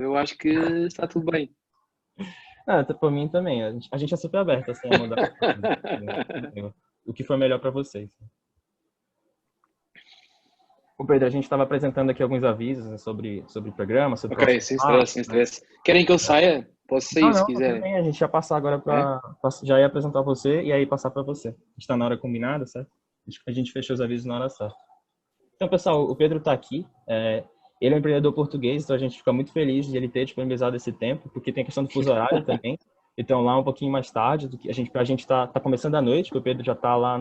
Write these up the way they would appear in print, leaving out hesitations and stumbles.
Eu acho que está tudo bem. Ah, por mim também. A gente é super aberto, assim, a mudar o que for melhor para vocês. O Pedro, a gente estava apresentando aqui alguns avisos, né, sobre o programa, sobre o Ok, próximo sem stress, passo, sem né? stress. Querem que eu saia? Posso Não, sair se não, tudo quiserem. bem. A gente ia passar agora É? já ia apresentar você e aí passar para você. Está na hora combinada, certo? A gente fechou os avisos na hora certa. Então, pessoal, o Pedro está aqui. Ele é um empreendedor português, então a gente fica muito feliz de ele ter disponibilizado esse tempo, porque tem a questão do fuso horário também. Então, lá um pouquinho mais tarde do que a gente tá começando à noite, porque o Pedro já está lá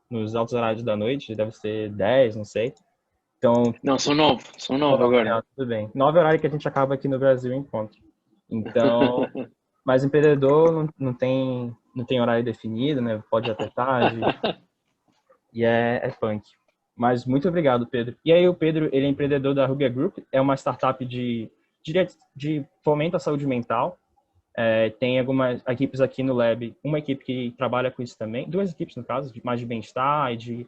nos altos horários da noite, deve ser 10, não sei. Então, Não, são nove nove, agora. tudo bem. 9 é o horário que a gente acaba aqui no Brasil em encontro. Então, mas empreendedor não tem horário definido, né? Pode ir até tarde, e é punk. Mas muito obrigado, Pedro. E aí o Pedro, ele é empreendedor da Rubia Group, é uma startup de fomento à saúde mental. Tem algumas equipes aqui no Lab, uma equipe que trabalha com isso também, duas equipes no caso, mais de bem-estar e de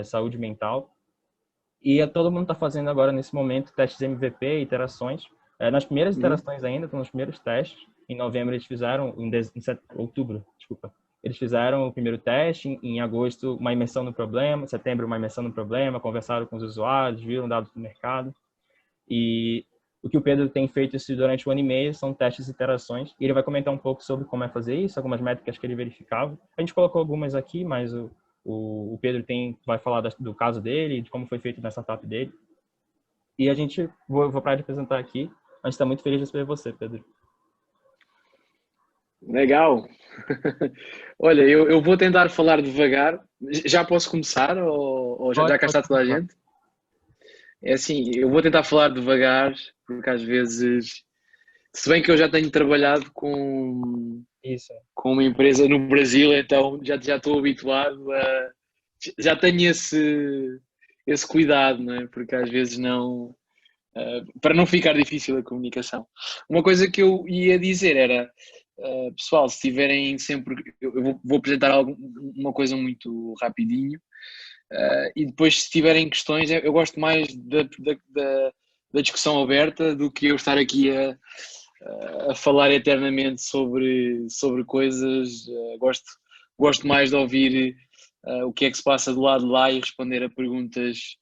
saúde mental. E todo mundo está fazendo agora, nesse momento, testes MVP, iterações. Nas primeiras Uhum. iterações ainda, estão nos primeiros testes. Em novembro eles fizeram, outubro, desculpa. Eles fizeram o primeiro teste, em agosto uma imersão no problema, em setembro uma imersão no problema, conversaram com os usuários, viram dados do mercado. E o que o Pedro tem feito isso durante 1 ano e meio são testes e iterações. E ele vai comentar um pouco sobre como é fazer isso, algumas métricas que ele verificava. A gente colocou algumas aqui, mas o Pedro vai falar do caso dele, de como foi feito na startup dele. E vou parar de apresentar aqui. A gente está muito feliz de receber você, Pedro. Legal. Olha, eu vou tentar falar devagar. Já posso começar ou já cá Pode está toda a começar. gente? É assim, eu vou tentar falar devagar, porque às vezes, se bem que eu já tenho trabalhado Isso. com uma empresa no Brasil, então já estou habituado a. Já tenho esse cuidado, não é? Porque às vezes não. Para não ficar difícil a comunicação. Uma coisa que eu ia dizer era, pessoal, se tiverem sempre. Eu vou apresentar uma coisa muito rapidinho, e depois, se tiverem questões, eu gosto mais da discussão aberta do que eu estar aqui a falar eternamente sobre coisas. Gosto mais de ouvir o que é que se passa do lado de lá e responder a perguntas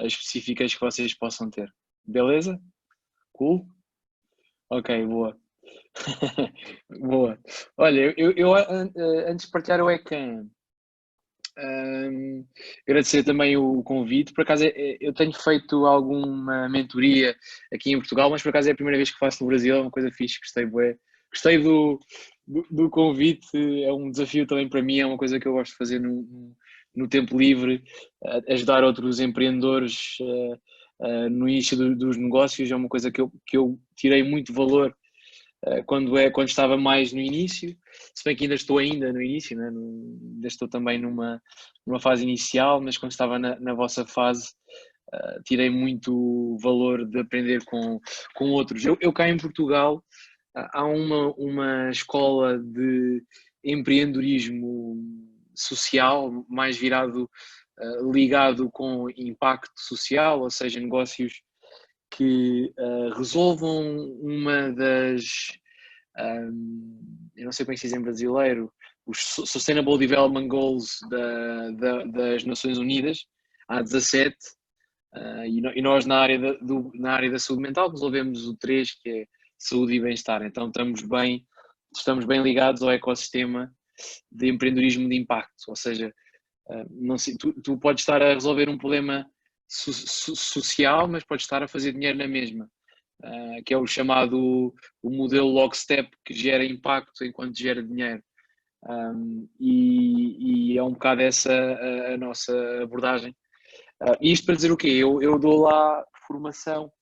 específicas que vocês possam ter. Beleza? Cool? Ok, boa. Boa. Olha, antes de partilhar o ecrã, agradecer também o convite. Por acaso, eu tenho feito alguma mentoria aqui em Portugal, mas por acaso é a primeira vez que faço no Brasil, é uma coisa fixe, gostei, bué. Gostei do convite, é um desafio também para mim, é uma coisa que eu gosto de fazer no tempo livre, ajudar outros empreendedores no início dos negócios, é uma coisa que eu tirei muito valor quando estava mais no início, se bem que ainda no início, né? Ainda estou também numa fase inicial, mas quando estava na vossa fase, tirei muito valor de aprender com outros. Eu cá em Portugal há uma escola de empreendedorismo social, mais ligado com impacto social, ou seja, negócios que resolvam uma eu não sei como é que se diz em brasileiro, os Sustainable Development Goals das Nações Unidas, há 17, e nós na área da saúde mental resolvemos o 3, que é saúde e bem-estar. Então estamos bem ligados ao ecossistema de empreendedorismo de impacto, ou seja, não sei, tu podes estar a resolver um problema social, mas podes estar a fazer dinheiro na mesma, que é o chamado o modelo lockstep, que gera impacto enquanto gera dinheiro. E é um bocado essa a nossa abordagem. Isto para dizer o quê? Eu dou lá formação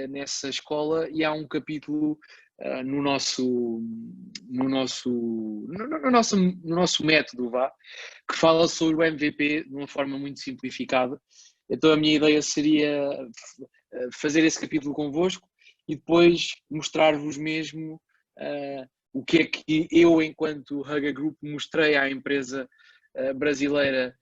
nessa escola e há um capítulo no nosso método, vá, que fala sobre o MVP de uma forma muito simplificada. Então a minha ideia seria fazer esse capítulo convosco e depois mostrar-vos mesmo o que é que eu, enquanto Hugger Group, mostrei à empresa brasileira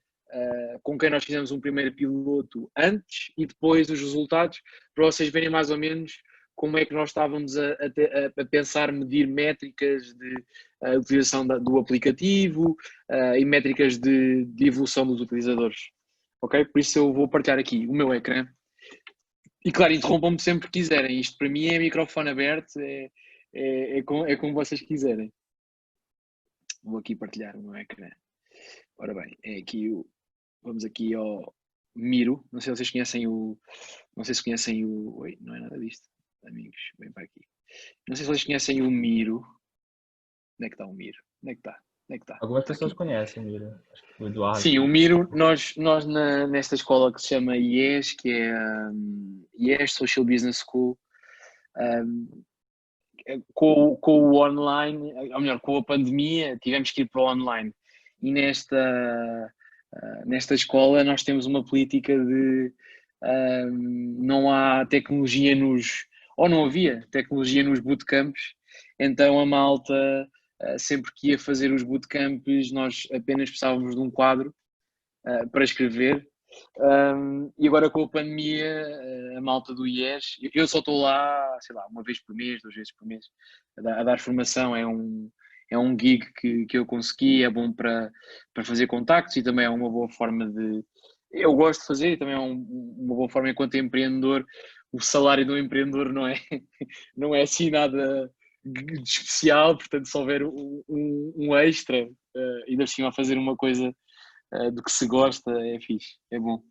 com quem nós fizemos um primeiro piloto antes e depois os resultados, para vocês verem mais ou menos como é que nós estávamos a pensar medir métricas de utilização do aplicativo e métricas de evolução dos utilizadores. Ok? Por isso eu vou partilhar aqui o meu ecrã. E claro, interrompam-me sempre que quiserem. Isto para mim é microfone aberto, é como vocês quiserem. Vou aqui partilhar o meu ecrã. Ora bem, vamos aqui ao Miro. Não sei se vocês conhecem não sei se conhecem oi, não é nada disto. Amigos, vem para aqui. Não sei se vocês conhecem o Miro. Onde é que está o Miro? Onde é que está? Onde é que está? Algumas Está pessoas aqui. conhecem, Mira. Acho que o Eduardo. Sim, o Miro, nós nesta escola que se chama IES, que é IES Social Business School, com o online, ou melhor, com a pandemia, tivemos que ir para o online. E nesta escola nós temos uma política de não há tecnologia ou não havia tecnologia nos bootcamps, então a malta, sempre que ia fazer os bootcamps, nós apenas precisávamos de um quadro para escrever. E agora com a pandemia, a malta do IES, eu só estou lá, sei lá, uma vez por mês, 2 vezes por mês, a dar formação. É um gig que eu consegui, é bom para fazer contactos e também é uma boa forma de. Eu gosto de fazer e também é uma boa forma enquanto empreendedor. O salário do empreendedor não é assim nada de especial, portanto, se houver um extra, ainda por cima a fazer uma coisa do que se gosta, é fixe, é bom.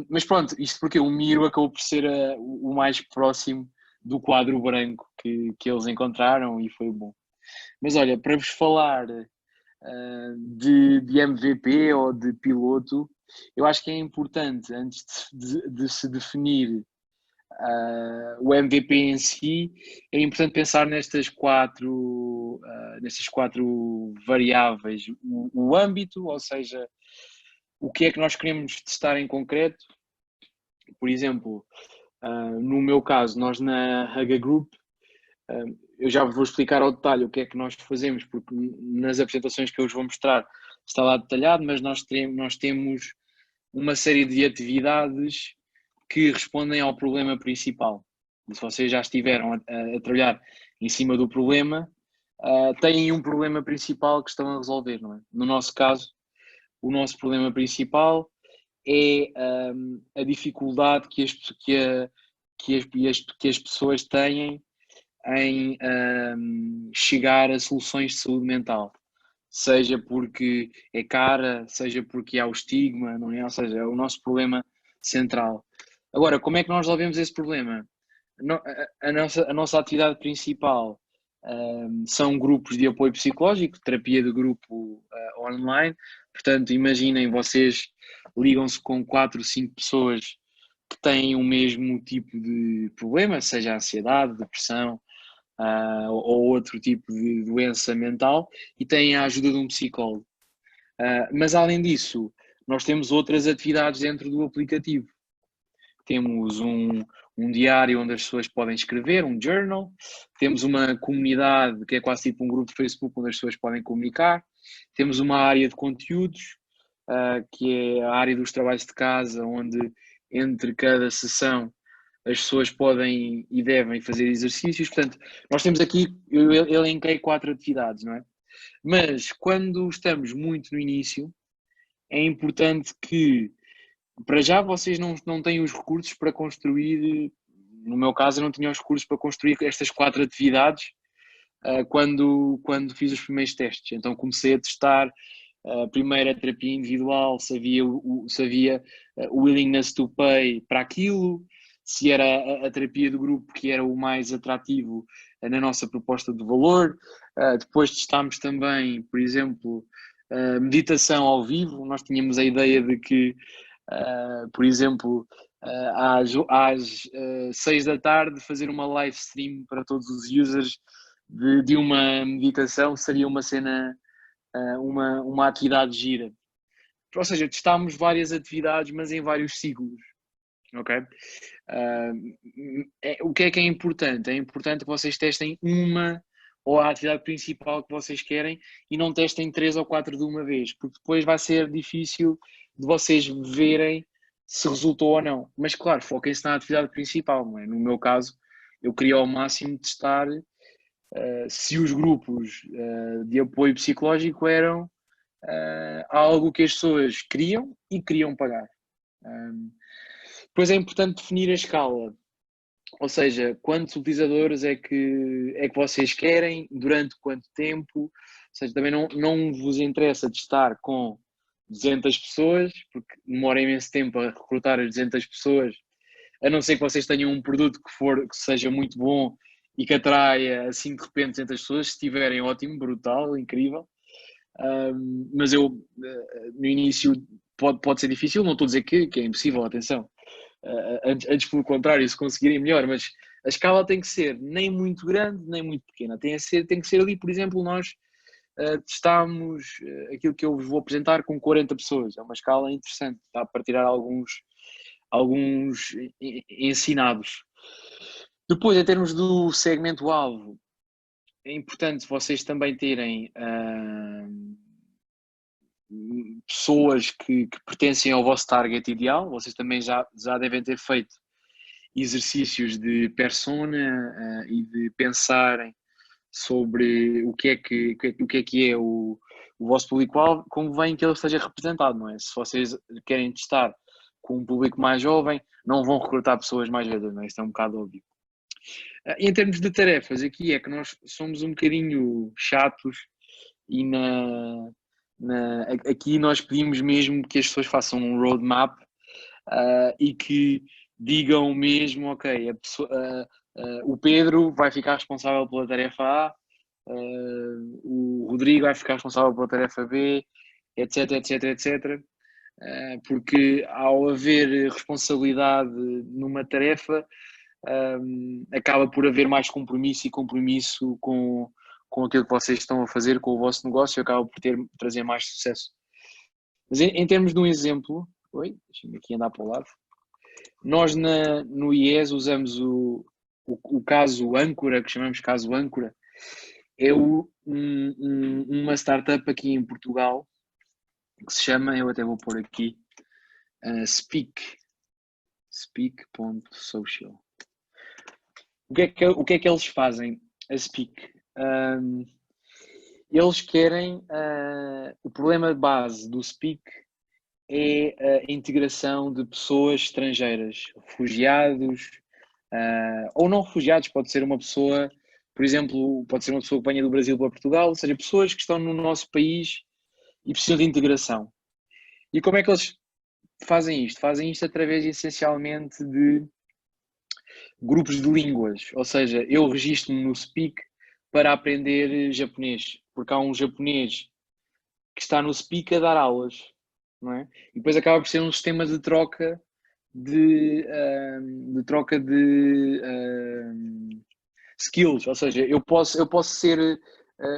Mas pronto, isto porque o Miro acabou por ser o mais próximo do quadro branco que eles encontraram e foi bom. Mas olha, para vos falar de MVP ou de piloto, eu acho que é importante, antes de se definir o MVP em si, é importante pensar nestas quatro variáveis. O âmbito, ou seja, o que é que nós queremos testar em concreto. Por exemplo, no meu caso, nós na Haga Group, eu já vos vou explicar ao detalhe o que é que nós fazemos, porque nas apresentações que eu vos vou mostrar está lá detalhado, mas nós temos uma série de atividades que respondem ao problema principal. E se vocês já estiveram a trabalhar em cima do problema, têm um problema principal que estão a resolver, não é? No nosso caso, o nosso problema principal é a dificuldade que as pessoas têm em chegar a soluções de saúde mental. Seja porque é cara, seja porque há o estigma, não é? Ou seja, é o nosso problema central. Agora, como é que nós resolvemos esse problema? A nossa atividade principal são grupos de apoio psicológico, terapia de grupo online. Portanto, imaginem, vocês ligam-se com 4 ou 5 pessoas que têm o mesmo tipo de problema, seja ansiedade, depressão, ou outro tipo de doença mental, e têm a ajuda de um psicólogo. Mas além disso, nós temos outras atividades dentro do aplicativo. Temos um diário onde as pessoas podem escrever, um journal. Temos uma comunidade que é quase tipo um grupo de Facebook onde as pessoas podem comunicar. Temos uma área de conteúdos, que é a área dos trabalhos de casa, onde entre cada sessão as pessoas podem e devem fazer exercícios. Portanto, nós temos aqui, eu elenquei 4 atividades, não é? Mas quando estamos muito no início, é importante que, para já, vocês não têm os recursos para construir. No meu caso, eu não tinha os recursos para construir estas 4 atividades quando fiz os primeiros testes. Então comecei a testar primeiro a terapia individual, se havia o willingness to pay para aquilo, se era a terapia do grupo que era o mais atrativo na nossa proposta de valor. Depois testámos também, por exemplo, meditação ao vivo. Nós tínhamos a ideia de que, por exemplo, às 6 da tarde fazer uma live stream para todos os users de uma meditação seria uma cena, uma atividade gira. Ou seja, testámos várias atividades, mas em vários ciclos. Ok? O que é importante? É importante que vocês testem uma ou a atividade principal que vocês querem e não testem 3 ou 4 de uma vez, porque depois vai ser difícil de vocês verem se resultou ou não. Mas claro, foquem-se na atividade principal, não é? No meu caso, eu queria ao máximo testar se os grupos de apoio psicológico eram algo que as pessoas queriam e queriam pagar. Depois é importante definir a escala, ou seja, quantos utilizadores é que vocês querem, durante quanto tempo, ou seja, também não vos interessa de estar com 200 pessoas, porque demora imenso tempo a recrutar as 200 pessoas, a não ser que vocês tenham um produto que seja muito bom e que atraia assim de repente 200 pessoas, se tiverem ótimo, brutal, incrível. Mas eu, no início, pode ser difícil, não estou a dizer que é impossível, atenção. Antes pelo contrário, se conseguirem melhor, mas a escala tem que ser nem muito grande, nem muito pequena. Tem que ser ali, por exemplo, nós testámos aquilo que eu vos vou apresentar com 40 pessoas. É uma escala interessante, dá para tirar alguns ensinados. Depois, em termos do segmento-alvo, é importante vocês também terem pessoas que pertencem ao vosso target ideal. Vocês também já devem ter feito exercícios de persona e de pensarem sobre o que é o vosso público-alvo, convém que ele esteja representado, não é? Se vocês querem testar com um público mais jovem, não vão recrutar pessoas mais velhas, não é? Isto é um bocado óbvio. E em termos de tarefas, aqui é que nós somos um bocadinho chatos e aqui nós pedimos mesmo que as pessoas façam um roadmap e que digam mesmo, ok, o Pedro vai ficar responsável pela tarefa A, o Rodrigo vai ficar responsável pela tarefa B, etc, etc, etc. Porque ao haver responsabilidade numa tarefa, acaba por haver mais compromisso e compromisso com aquilo que vocês estão a fazer, com o vosso negócio, e acaba por trazer mais sucesso. Mas em termos de um exemplo, deixa-me aqui andar para o lado. Nós no IES usamos o caso âncora, que chamamos caso âncora, é uma startup aqui em Portugal que se chama, eu até vou pôr aqui, Speak.social. O que é que eles fazem a Speak? Eles querem, o problema de base do Speak é a integração de pessoas estrangeiras, refugiados, ou não refugiados, pode ser uma pessoa, por exemplo, pode ser uma pessoa que venha do Brasil para Portugal, ou seja, pessoas que estão no nosso país e precisam de integração. E como é que eles fazem isto? Fazem isto através essencialmente de grupos de línguas, ou seja, eu registro-me no Speak para aprender japonês, porque há um japonês que está no Speak a dar aulas, não é? E depois acaba por ser um sistema de troca de skills, ou seja, eu posso ser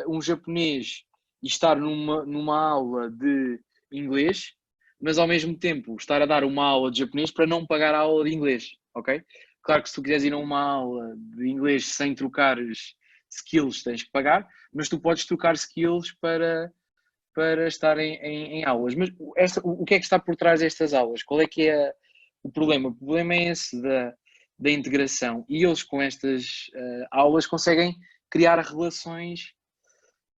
um japonês e estar numa aula de inglês, mas ao mesmo tempo estar a dar uma aula de japonês para não pagar a aula de inglês, ok? Claro que se tu quiseres ir a uma aula de inglês sem trocares skills tens que pagar, mas tu podes trocar skills para estar em aulas. Mas o que é que está por trás destas aulas? Qual é que é o problema? O problema é esse da integração. E eles com estas aulas conseguem criar relações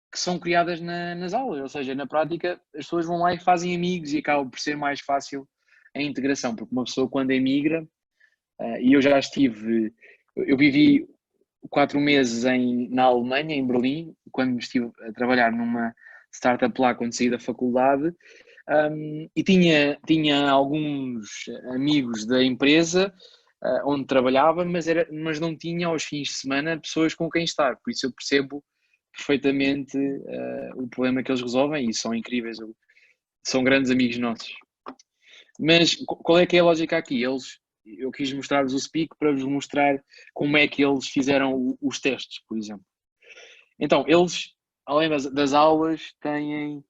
que são criadas nas aulas. Ou seja, na prática as pessoas vão lá e fazem amigos e acaba por ser mais fácil a integração. Porque uma pessoa quando emigra, e eu vivi 4 meses na Alemanha, em Berlim, quando estive a trabalhar numa startup lá quando saí da faculdade, e tinha alguns amigos da empresa onde trabalhava, mas não tinha aos fins de semana pessoas com quem estar, por isso eu percebo perfeitamente o problema que eles resolvem e são incríveis, são grandes amigos nossos. Mas qual é que é a lógica aqui? Eu quis mostrar-vos o Speak para vos mostrar como é que eles fizeram os testes, por exemplo. Então, eles, além das aulas, têm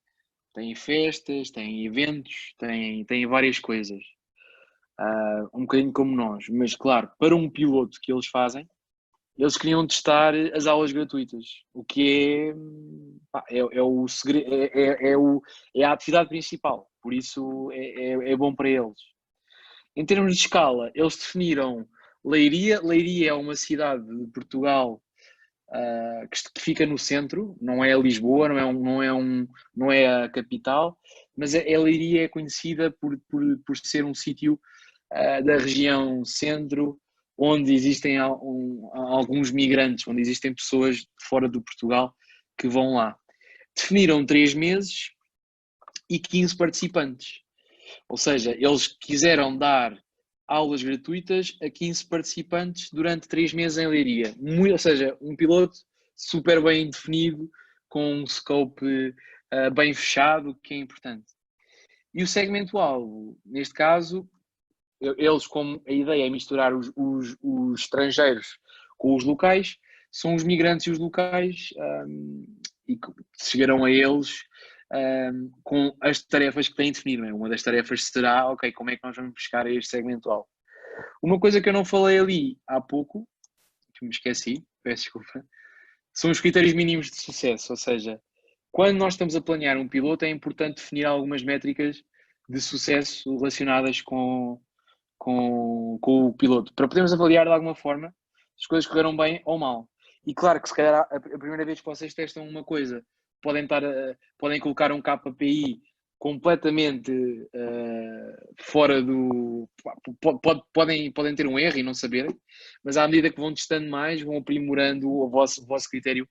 festas, têm eventos, têm várias coisas. Um bocadinho como nós. Mas, claro, para um piloto que eles fazem, eles queriam testar as aulas gratuitas, o que é o segredo, é a atividade principal, por isso é bom para eles. Em termos de escala, eles definiram Leiria. Leiria é uma cidade de Portugal que fica no centro, não é Lisboa, não é a capital, mas a Leiria é conhecida por ser um sítio da região centro, onde existem alguns migrantes, onde existem pessoas de fora de Portugal que vão lá. Definiram 3 meses e 15 participantes. Ou seja, eles quiseram dar aulas gratuitas a 15 participantes durante 3 meses em Leiria. Ou seja, um piloto super bem definido, com um scope bem fechado, que é importante. E o segmento-alvo, neste caso, eles, como a ideia é misturar os estrangeiros com os locais, são os migrantes e os locais, e chegarão a eles com as tarefas que têm definido. Uma das tarefas será, ok, como é que nós vamos buscar este segmento-alvo? Uma coisa que eu não falei ali há pouco, que me esqueci, peço desculpa, são os critérios mínimos de sucesso. Ou seja, quando nós estamos a planear um piloto, é importante definir algumas métricas de sucesso relacionadas com o piloto, para podermos avaliar de alguma forma se as coisas correram bem ou mal. E claro que se calhar a primeira vez que vocês testam uma coisa, podem colocar um KPI completamente fora do... podem ter um erro e não saberem, mas à medida que vão testando mais, vão aprimorando o vosso critério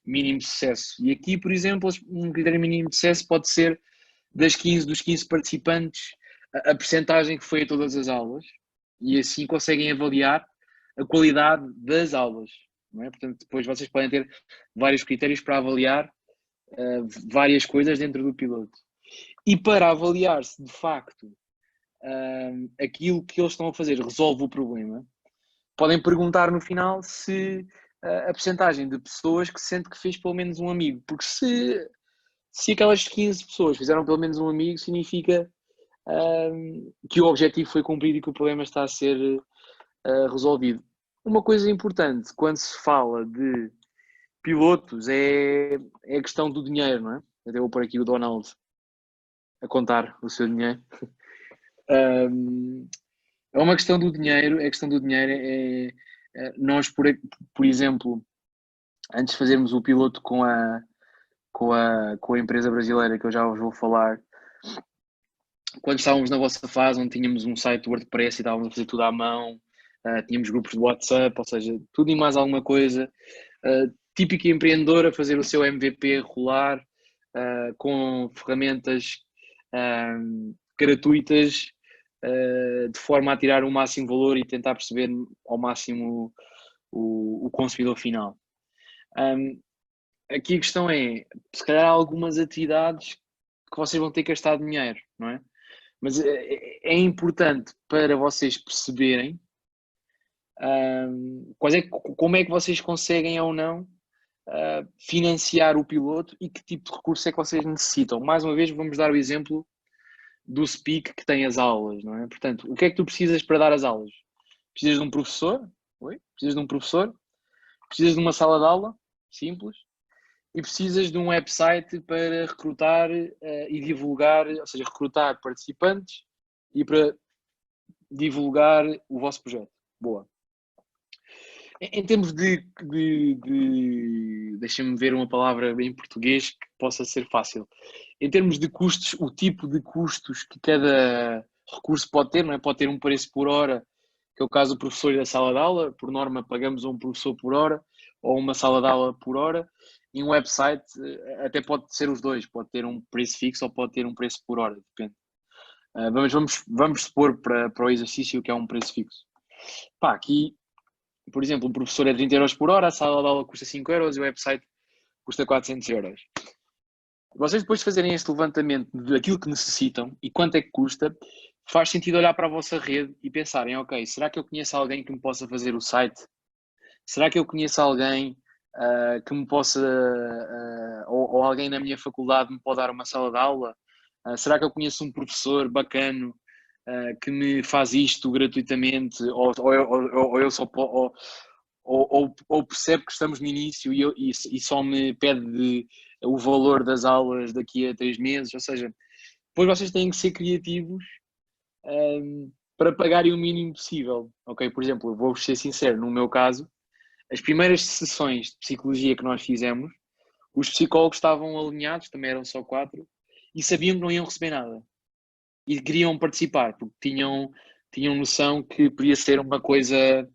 mínimo de sucesso. E aqui, por exemplo, um critério mínimo de sucesso pode ser dos 15 participantes, a percentagem que foi a todas as aulas, e assim conseguem avaliar a qualidade das aulas. Não é? Portanto, depois vocês podem ter vários critérios para avaliar várias coisas dentro do piloto. E para avaliar se de facto aquilo que eles estão a fazer resolve o problema, podem perguntar no final se a percentagem de pessoas que sente que fez pelo menos um amigo. Porque se aquelas 15 pessoas fizeram pelo menos um amigo, significa que o objetivo foi cumprido e que o problema está a ser resolvido. Uma coisa importante quando se fala de pilotos é a questão do dinheiro, não é? Até vou pôr aqui o Donald a contar o seu dinheiro. É uma questão do dinheiro. A questão do dinheiro nós, por exemplo, antes de fazermos o piloto com a empresa brasileira, que eu já vos vou falar, quando estávamos na vossa fase, onde tínhamos um site WordPress e estávamos a fazer tudo à mão, tínhamos grupos de WhatsApp, ou seja, tudo e mais alguma coisa, típico empreendedor a fazer o seu MVP rolar, com ferramentas gratuitas, de forma a tirar o máximo valor e tentar perceber ao máximo o consumidor final. Aqui a questão é, se calhar há algumas atividades que vocês vão ter que gastar dinheiro, não é? Mas é importante para vocês perceberem como é que vocês conseguem ou não financiar o piloto e que tipo de recursos é que vocês necessitam. Mais uma vez, vamos dar o exemplo do Speak que tem as aulas, não é? Portanto, o que é que tu precisas para dar as aulas? Precisas de um professor? Oi? Precisas de um professor? Precisas de uma sala de aula? Simples. E precisas de um website para recrutar e divulgar, ou seja, recrutar participantes e para divulgar o vosso projeto. Boa. Em termos deixem-me ver uma palavra em português que possa ser fácil. Em termos de custos, o tipo de custos que cada recurso pode ter, não é? Pode ter um preço por hora, que é o caso do professor e da sala de aula. Por norma, pagamos a um professor por hora ou uma sala de aula por hora. E um website até pode ser os dois, pode ter um preço fixo ou pode ter um preço por hora, depende. Vamos supor para o exercício que é um preço fixo. Pá, aqui, por exemplo, um professor é 30 euros por hora, a sala de aula custa 5 euros e o website custa 400 euros. Vocês depois de fazerem este levantamento daquilo que necessitam e quanto é que custa, faz sentido olhar para a vossa rede e pensarem, ok, será que eu conheço alguém que me possa fazer o site? Será que eu conheço alguém que me possa, ou alguém na minha faculdade me pode dar uma sala de aula? Será que eu conheço um professor bacano que me faz isto gratuitamente? Ou eu só ou percebe que estamos no início e só me pede o valor das aulas daqui a 3 meses? Ou seja, depois vocês têm que ser criativos para pagarem o mínimo possível, ok? Por exemplo, vou-vos ser sincero, no meu caso, as primeiras sessões de psicologia que nós fizemos, os psicólogos estavam alinhados, também eram só 4, e sabiam que não iam receber nada. E queriam participar, porque tinham noção que podia ser uma coisa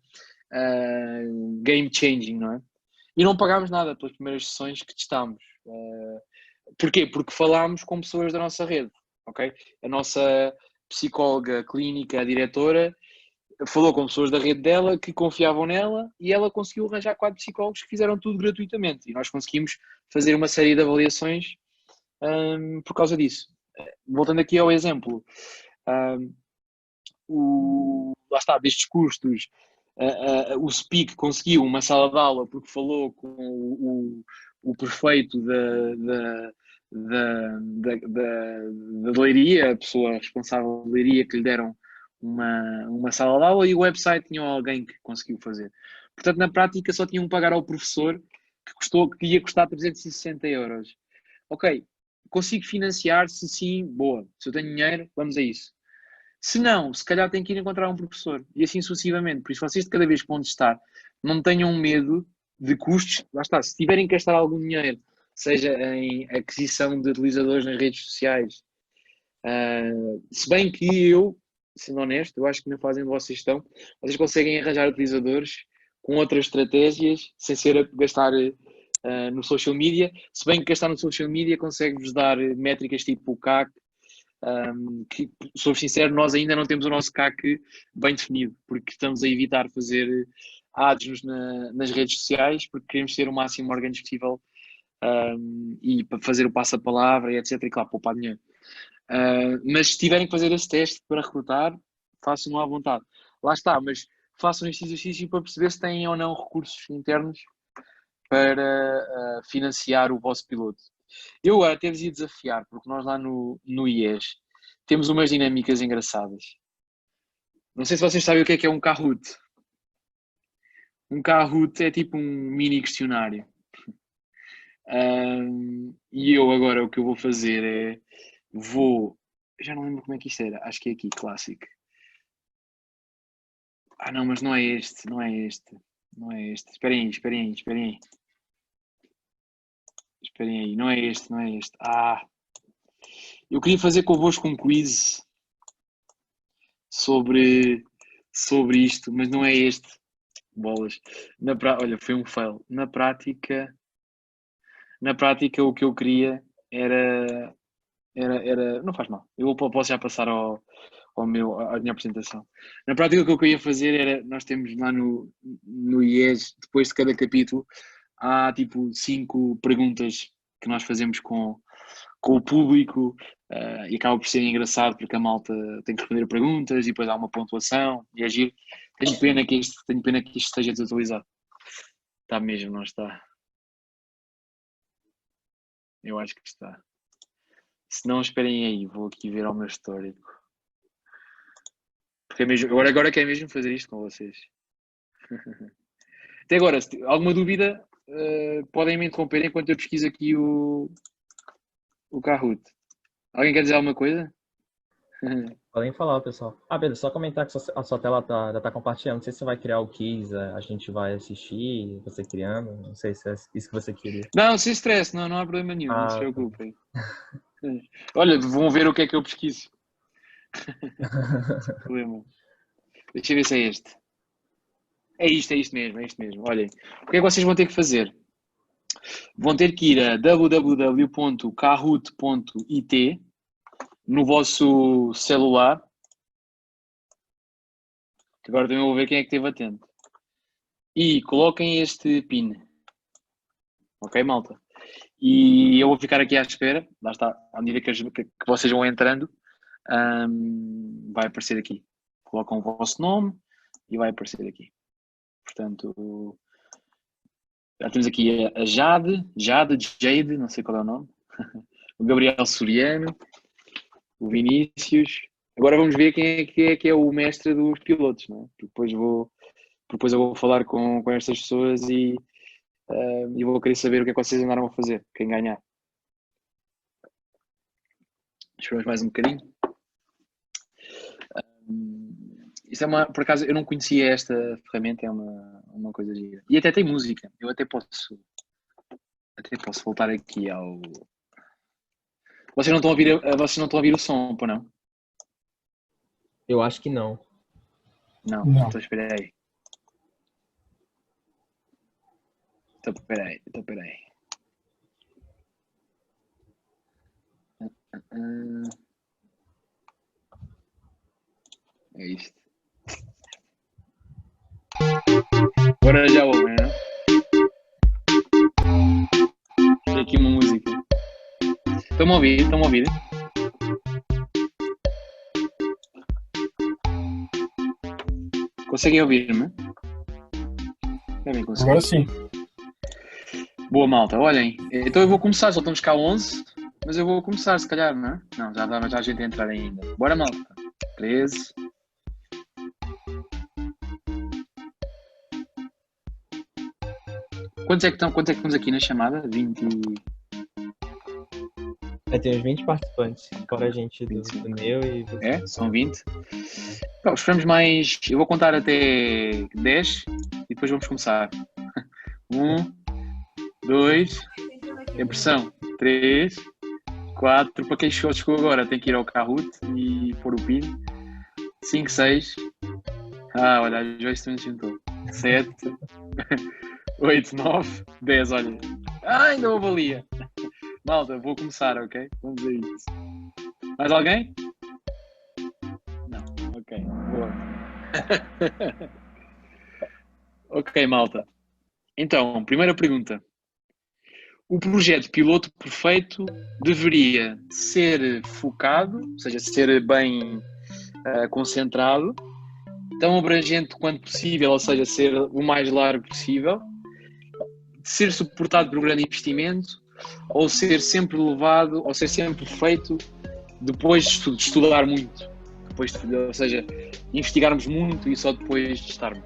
game changing, não é? E não pagámos nada pelas primeiras sessões que testámos. Porquê? Porque falámos com pessoas da nossa rede, ok? A nossa psicóloga clínica, a diretora, falou com pessoas da rede dela que confiavam nela e ela conseguiu arranjar 4 psicólogos que fizeram tudo gratuitamente. E nós conseguimos fazer uma série de avaliações por causa disso. Voltando aqui ao exemplo, lá está, destes custos, o SPIC conseguiu uma sala de aula porque falou com o prefeito da Leiria, a pessoa responsável da Leiria, que lhe deram uma sala de aula, e o website tinha alguém que conseguiu fazer. Portanto, na prática, só tinham que pagar ao professor que ia custar 360 euros. Ok, consigo financiar? Se sim, boa. Se eu tenho dinheiro, vamos a isso. Se não, se calhar tem que ir encontrar um professor. E assim sucessivamente. Por isso, vocês de cada vez que vão testar, não tenham medo de custos. Lá está, se tiverem que gastar algum dinheiro, seja em aquisição de utilizadores nas redes sociais, se bem que eu, sendo honesto, eu acho que na fase em que vocês estão, vocês conseguem arranjar utilizadores com outras estratégias, sem ser a gastar no social media. Se bem que gastar no social media consegue-vos dar métricas tipo o CAC, que, sou sincero, nós ainda não temos o nosso CAC bem definido, porque estamos a evitar fazer ads nas redes sociais, porque queremos ser o máximo orgânico possível e para fazer o passo-a-palavra e etc. E claro, poupar dinheiro. Mas se tiverem que fazer esse teste para recrutar, façam-no à vontade. Lá está, mas façam este exercício para perceber se têm ou não recursos internos para financiar o vosso piloto. Eu até vos ia desafiar, porque nós lá no IES temos umas dinâmicas engraçadas. Não sei se vocês sabem o que é um Kahoot. Um Kahoot é tipo um mini questionário. E eu agora o que eu vou fazer é já não lembro como é que isto era, acho que é aqui, Classic. Não, mas não é este, não é este, não é este. Esperem aí, esperem aí, esperem aí. Esperem aí, não é este, não é este. Eu queria fazer convosco um quiz sobre isto, mas não é este. Bolas. Olha, foi um fail. Na prática o que eu queria era. Não faz mal. Eu posso já passar à minha apresentação. Na prática o que eu queria fazer era, nós temos lá no IES, depois de cada capítulo, há tipo 5 perguntas que nós fazemos com o público, e acaba por ser engraçado porque a malta tem que responder a perguntas e depois há uma pontuação e agir. Tenho pena que isto esteja desatualizado. Está mesmo, não está? Eu acho que está. Se não, esperem aí, vou aqui ver ao meu histórico. Porque é mesmo, agora quero mesmo fazer isto com vocês. Até agora, se alguma dúvida, podem me interromper enquanto eu pesquiso aqui o Kahoot. Alguém quer dizer alguma coisa? Podem falar, pessoal. Pedro, só comentar que a sua tela já tá compartilhando. Não sei se você vai criar o quiz, a gente vai assistir, você criando. Não sei se é isso que você queria. Não, sem stress, não há problema nenhum, não se Tá. preocupem. Olha, vão ver o que é que eu pesquiso. Sem problema. Deixa eu ver se é este. É isto mesmo, é isto mesmo. Olhem, o que é que vocês vão ter que fazer? Vão ter que ir a www.kahoot.it no vosso celular. Agora também vou ver quem é que esteve atento. E coloquem este PIN. Ok, malta? E eu vou ficar aqui à espera. Lá está, à medida que vocês vão entrando, vai aparecer aqui. Colocam o vosso nome e vai aparecer aqui. Portanto, já temos aqui a Jade, não sei qual é o nome. O Gabriel Soriano, o Vinícius. Agora vamos ver quem é o mestre dos pilotos, não é? Depois eu vou falar com estas pessoas e vou querer saber o que é que vocês andaram a fazer, quem ganhar. Esperamos mais um bocadinho. Isso é por acaso, eu não conhecia esta ferramenta, é uma coisa gira. E até tem música. Eu até posso voltar aqui ao. Vocês não estão a ouvir, vocês não estão a ouvir o som, pô, não? Eu acho que não. Não, Não. então espera aí. Então espera aí. É isto. Agora já ouvem, não? Tem aqui uma música. Estão-me a ouvir? Estão-me a ouvir? Conseguem ouvir-me? Devem conseguir. Agora sim. Boa, malta. Olhem, então eu vou começar. Só estamos cá 11, mas eu vou começar, se calhar, não é? Não, já dá a gente a entrar ainda. Bora, malta. 13. Quantos é que estamos aqui na chamada? 20. Tem uns 20 participantes, fora a gente do meu e você. É? São 20. Então, esperamos mais. Eu vou contar até 10 e depois vamos começar. 1, 2, tem pressão. 3, 4. Para quem chegou agora, tem que ir ao Kahoot e pôr o PIN. 5, 6. Olha, a Joyce também se juntou. 7, 8, 9, 10. Olha. Ainda houve ali. Malta, vou começar, ok? Vamos a isso. Mais alguém? Não, ok, boa. Ok, malta. Então, primeira pergunta. O projeto piloto perfeito deveria ser focado, ou seja, ser bem concentrado, tão abrangente quanto possível, ou seja, ser o mais largo possível, ser suportado por um grande investimento, ou ser sempre levado, ou ser sempre feito depois de estudar muito, ou seja, investigarmos muito e só depois de estarmos.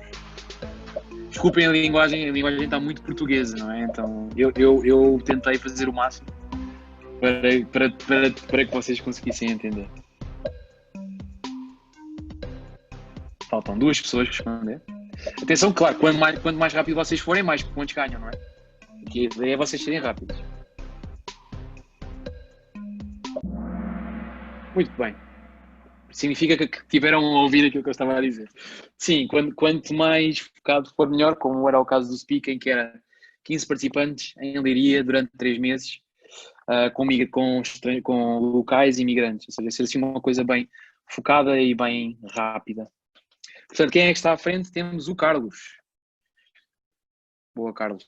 Desculpem a linguagem está muito portuguesa, não é? Então eu tentei fazer o máximo para que vocês conseguissem entender. Faltam 2 pessoas responder. Atenção, claro, quanto mais rápido vocês forem, mais pontos ganham, não é? Porque a ideia é vocês serem rápidos. Muito bem. Significa que tiveram a ouvir aquilo que eu estava a dizer. Sim, quanto mais focado for melhor, como era o caso do Speak, em que era 15 participantes em Leiria durante 3 meses, com locais e imigrantes. Ou seja, ser assim uma coisa bem focada e bem rápida. Portanto, quem é que está à frente? Temos o Carlos. Boa, Carlos.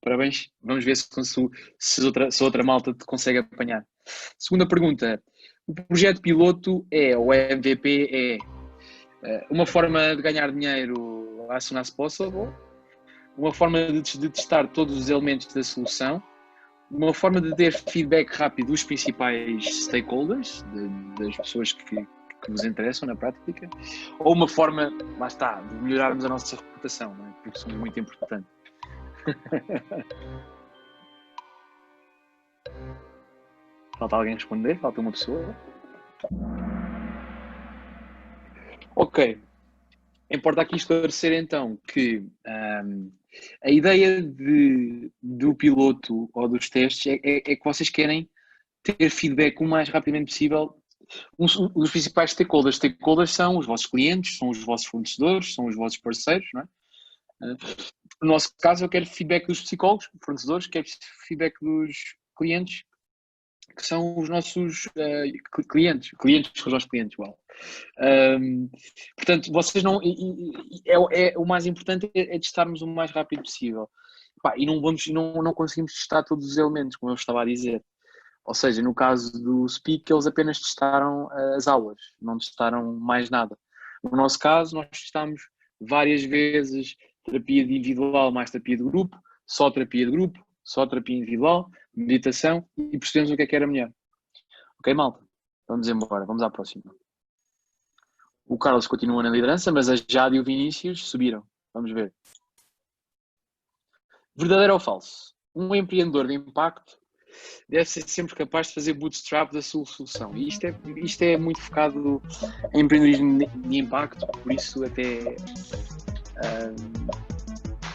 Parabéns. Vamos ver se outra malta te consegue apanhar. Segunda pergunta. O projeto piloto ou o MVP é uma forma de ganhar dinheiro as soon as possible, uma forma de testar todos os elementos da solução, uma forma de ter feedback rápido dos principais stakeholders, das pessoas que nos interessam na prática, ou uma forma, lá está, de melhorarmos a nossa reputação, não é? Porque somos muito importantes. Falta alguém responder? Falta uma pessoa? Ok. Importa aqui esclarecer então que a ideia do piloto ou dos testes é que vocês querem ter feedback o mais rapidamente possível. Um dos principais stakeholders. Stakeholders são os vossos clientes, são os vossos fornecedores, são os vossos parceiros, não é? No nosso caso, eu quero feedback dos psicólogos, fornecedores, quero feedback dos clientes, que são os nossos clientes são os nossos clientes, igual. Portanto, vocês não... o mais importante é testarmos o mais rápido possível. E não conseguimos testar todos os elementos, como eu estava a dizer. Ou seja, no caso do Speak, eles apenas testaram as aulas, não testaram mais nada. No nosso caso, nós testámos várias vezes terapia individual mais terapia de grupo, só terapia de grupo, só terapia individual, meditação, e percebemos o que era melhor. Ok, malta? Vamos embora, vamos à próxima. O Carlos continua na liderança, mas a Jade e o Vinícius subiram. Vamos ver. Verdadeiro ou falso? Um empreendedor de impacto deve ser sempre capaz de fazer bootstrap da sua solução. E isto é muito focado em empreendedorismo de impacto, por isso até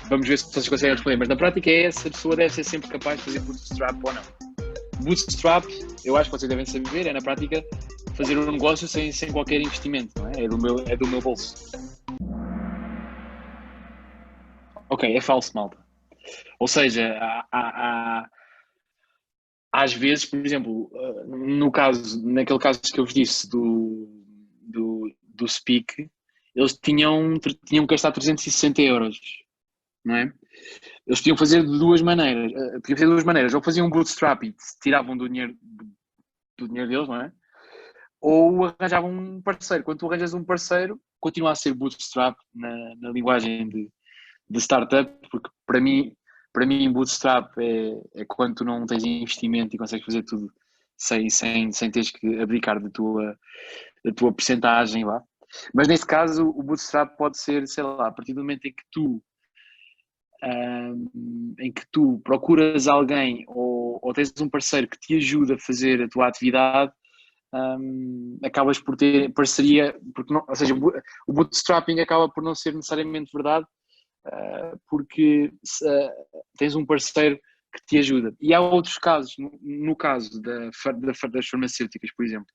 vamos ver se vocês conseguem responder. Mas na prática é essa, a pessoa deve ser sempre capaz de fazer bootstrap ou não. Bootstrap, eu acho que vocês devem saber, é na prática fazer um negócio sem qualquer investimento, não é? É do meu bolso. Ok, é falso, malta. Ou seja, às vezes, por exemplo, naquele caso que eu vos disse do Speak, eles tinham que gastar 360 euros, não é? Eles podiam fazer de duas maneiras. Ou faziam um bootstrap e tiravam do dinheiro deles, não é? Ou arranjavam um parceiro. Quando tu arranjas um parceiro, continua a ser bootstrap na linguagem de startup, porque para mim bootstrap é quando tu não tens investimento e consegues fazer tudo sem teres que abdicar da tua percentagem lá. Mas nesse caso o bootstrap pode ser, sei lá, a partir do momento em que tu procuras alguém ou tens um parceiro que te ajuda a fazer a tua atividade, acabas por ter parceria, porque não, ou seja, o bootstrapping acaba por não ser necessariamente verdade, porque tens um parceiro que te ajuda. E há outros casos, no caso das farmacêuticas, por exemplo,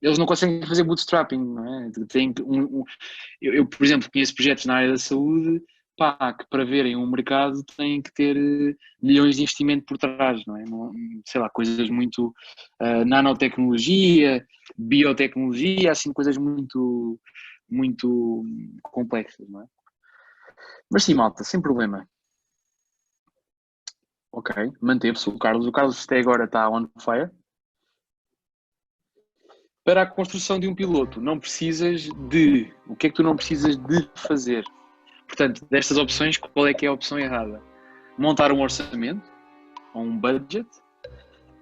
eles não conseguem fazer bootstrapping, não é? Eu, por exemplo, conheço projetos na área da saúde, que para verem um mercado têm que ter milhões de investimento por trás, não é? Sei lá, coisas muito nanotecnologia, biotecnologia, assim, coisas muito, muito complexas, não é? Mas sim, malta, sem problema. Ok, manteve-se o Carlos. O Carlos até agora está on fire. Para a construção de um piloto, não precisas de... O que é que tu não precisas de fazer? Portanto, destas opções, qual é que é a opção errada? Montar um orçamento, ou um budget,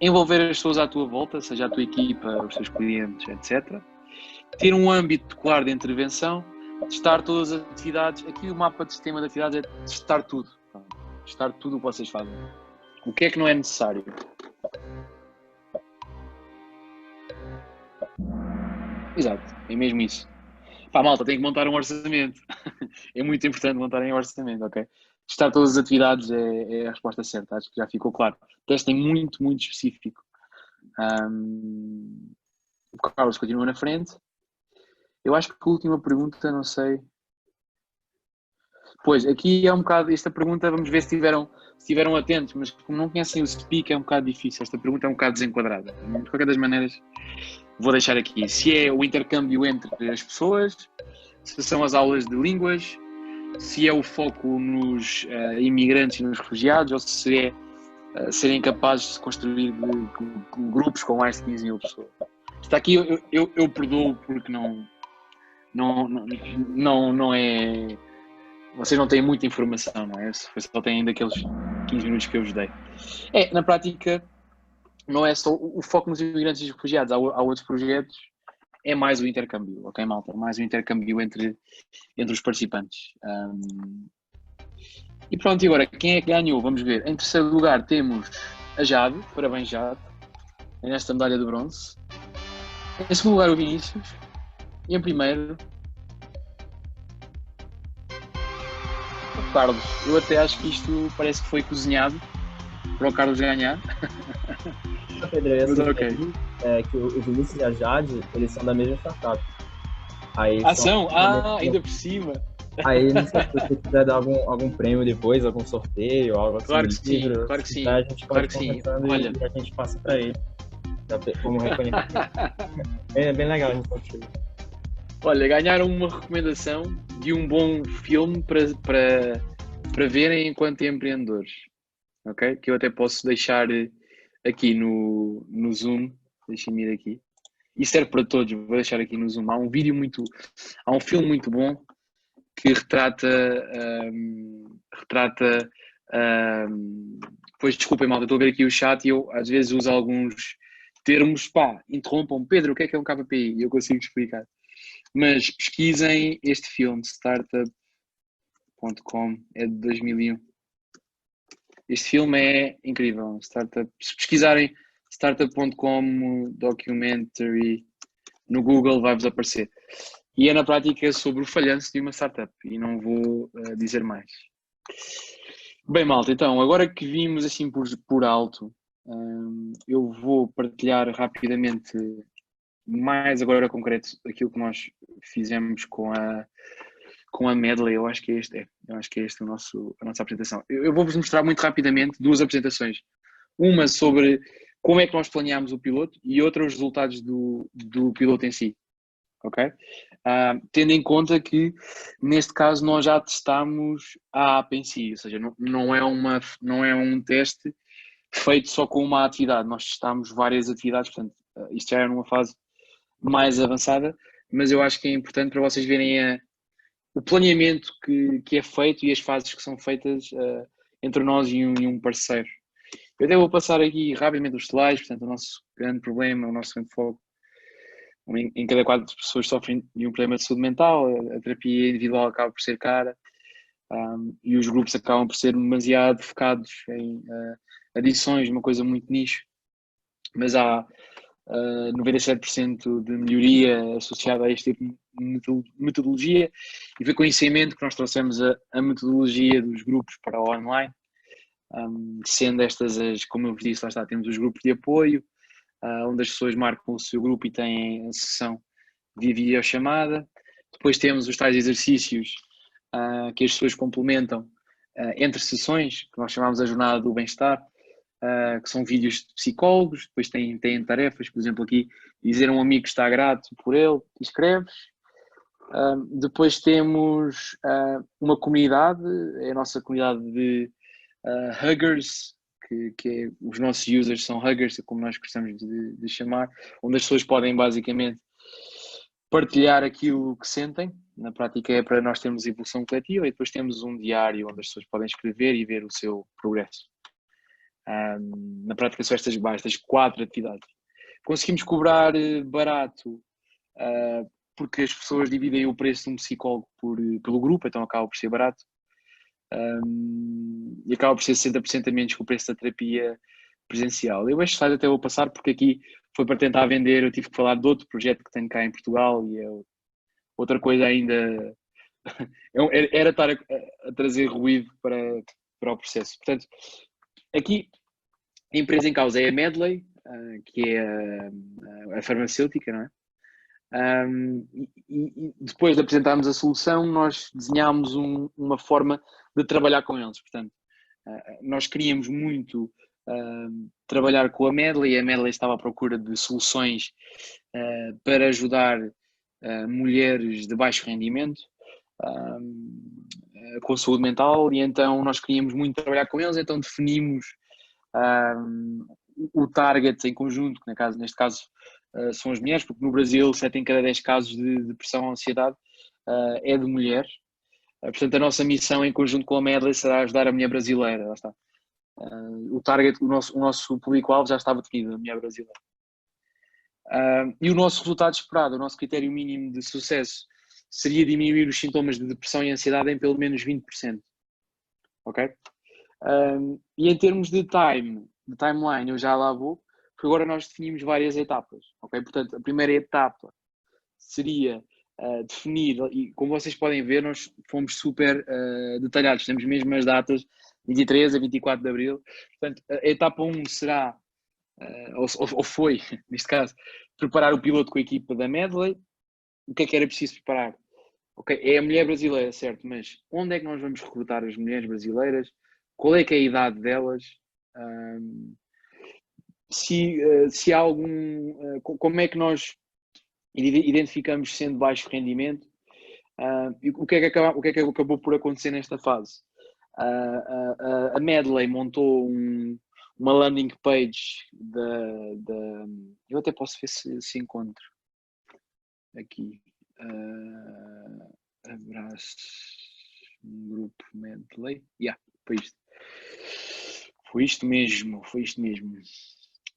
envolver as pessoas à tua volta, seja a tua equipa, os teus clientes, etc. Ter um âmbito claro de intervenção, testar todas as atividades. Aqui o mapa de sistema de atividades é testar tudo. Testar tudo o que vocês fazem. O que é que não é necessário? Exato, é mesmo isso. Malta, tem que montar um orçamento. É muito importante montarem um orçamento, ok? Testar todas as atividades é a resposta certa, acho que já ficou claro. Testem muito, muito específico. O Carlos continua na frente. Eu acho que a última pergunta, não sei. Pois, aqui é um bocado, esta pergunta, vamos ver se estiveram atentos, mas como não conhecem o Speak é um bocado difícil, esta pergunta é um bocado desenquadrada. De qualquer das maneiras, vou deixar aqui. Se é o intercâmbio entre as pessoas, se são as aulas de línguas, se é o foco nos imigrantes e nos refugiados, ou se é serem capazes de construir grupos com mais de 15 mil pessoas. Está aqui, eu perdoo porque não é... Vocês não têm muita informação, não é? Só têm ainda aqueles 15 minutos que eu vos dei. Na prática, não é só o foco nos imigrantes e refugiados, há outros projetos, é mais o intercâmbio, ok, malta? Mais o intercâmbio entre os participantes. E pronto, e agora, quem é que ganhou? Vamos ver. Em terceiro lugar temos a Jade, parabéns Jade, nesta medalha de bronze. Em segundo lugar o Vinícius. E em primeiro o Carlos. Eu até acho que isto parece que foi cozinhado para o Carlos ganhar. Pedro, okay. Que o Vinícius e a Jade, eles são da mesma startup. Aí são? Ainda por cima. Aí, não sei se você quiser dar algum prêmio depois, algum sorteio, algo assim. Claro que sim, claro que sim. A gente pode Olha, e a gente passa para ele. Como reconhecer. É bem legal a gente construir. Olha, ganharam uma recomendação de um bom filme para verem enquanto empreendedores. Ok? Que eu até posso deixar aqui no Zoom. Deixem-me ir aqui. Isso serve para todos, vou deixar aqui no Zoom. Há um filme muito bom que retrata pois desculpem malta, estou a ver aqui o chat e eu às vezes uso alguns termos, interrompam, Pedro, o que é um KPI? E eu consigo explicar. Mas pesquisem este filme, startup.com, é de 2001. Este filme é incrível. Startup. Se pesquisarem startup.com documentary no Google, vai-vos aparecer. E é na prática sobre o falhanço de uma startup. E não vou dizer mais. Bem, malta, então, agora que vimos assim por alto, eu vou partilhar rapidamente, mais agora concreto, aquilo que nós fizemos com a Medley. Eu acho que é este a nossa apresentação. Eu vou-vos mostrar muito rapidamente duas apresentações. Uma sobre como é que nós planeámos o piloto e outra os resultados do piloto em si. Ok? Tendo em conta que, neste caso, nós já testámos a app em si, ou seja, não é um teste feito só com uma atividade, nós testámos várias atividades, portanto, isto já é numa fase mais avançada, mas eu acho que é importante para vocês verem o planeamento que é feito e as fases que são feitas entre nós e um parceiro. Eu até vou passar aqui rapidamente os slides, portanto, o nosso grande problema, o nosso grande foco. Em cada 4 pessoas sofrem de um problema de saúde mental, a terapia individual acaba por ser cara, e os grupos acabam por ser demasiado focados em adições, uma coisa muito nicho, mas há 97% de melhoria associada a este tipo de metodologia, e foi com isso em mente que nós trouxemos a metodologia dos grupos para o online, sendo estas, como eu vos disse, lá está, temos os grupos de apoio, onde as pessoas marcam o seu grupo e têm a sessão via videochamada. Depois temos os tais exercícios que as pessoas complementam entre sessões, que nós chamamos a jornada do bem-estar, que são vídeos de psicólogos. Depois têm tarefas, por exemplo, aqui, dizer a um amigo que está grato por ele, escreves. Depois temos uma comunidade, é a nossa comunidade de huggers, que os nossos users são huggers, como nós gostamos de chamar, onde as pessoas podem basicamente partilhar aquilo que sentem. Na prática é para nós termos evolução coletiva, e depois temos um diário onde as pessoas podem escrever e ver o seu progresso. Na prática são estas 4 atividades. Conseguimos cobrar barato porque as pessoas dividem o preço de um psicólogo pelo grupo, então acaba por ser barato. E acaba por ser 60% a menos que o preço da terapia presencial. Eu este slide até vou passar porque aqui foi para tentar vender, eu tive que falar de outro projeto que tenho cá em Portugal e é outra coisa ainda, era estar a trazer ruído para o processo. Portanto, aqui a empresa em causa é a Medley, que é a farmacêutica, não é? E depois de apresentarmos a solução, nós desenhámos uma forma de trabalhar com eles. Portanto, nós queríamos muito trabalhar com a Medley, e a Medley estava à procura de soluções para ajudar mulheres de baixo rendimento com saúde mental, e então nós queríamos muito trabalhar com eles, então definimos o target em conjunto, que neste caso são as mulheres, porque no Brasil 7 em cada 10 casos de depressão ou ansiedade é de mulheres. Portanto, a nossa missão em conjunto com a Medley será ajudar a mulher brasileira. Lá está. O target, o nosso público-alvo já estava definido, a mulher brasileira. E o nosso resultado esperado, o nosso critério mínimo de sucesso seria diminuir os sintomas de depressão e ansiedade em pelo menos 20%. Ok? E em termos de timeline, eu já lá vou, porque agora nós definimos várias etapas. Ok? Portanto, a primeira etapa seria definir, e como vocês podem ver, nós fomos super detalhados, temos mesmo as datas 23 a 24 de Abril. Portanto, a etapa 1 será, ou foi, neste caso, preparar o piloto com a equipa da Medley. O que é que era preciso preparar? Ok, é a mulher brasileira, certo, mas onde é que nós vamos recrutar as mulheres brasileiras? Qual é que é a idade delas? Se há como é que nós identificamos sendo baixo rendimento? O que é que acabou por acontecer nesta fase? A Medley montou uma landing page eu até posso ver se encontro aqui. Abraço, grupo Medley. Foi isto mesmo. Ou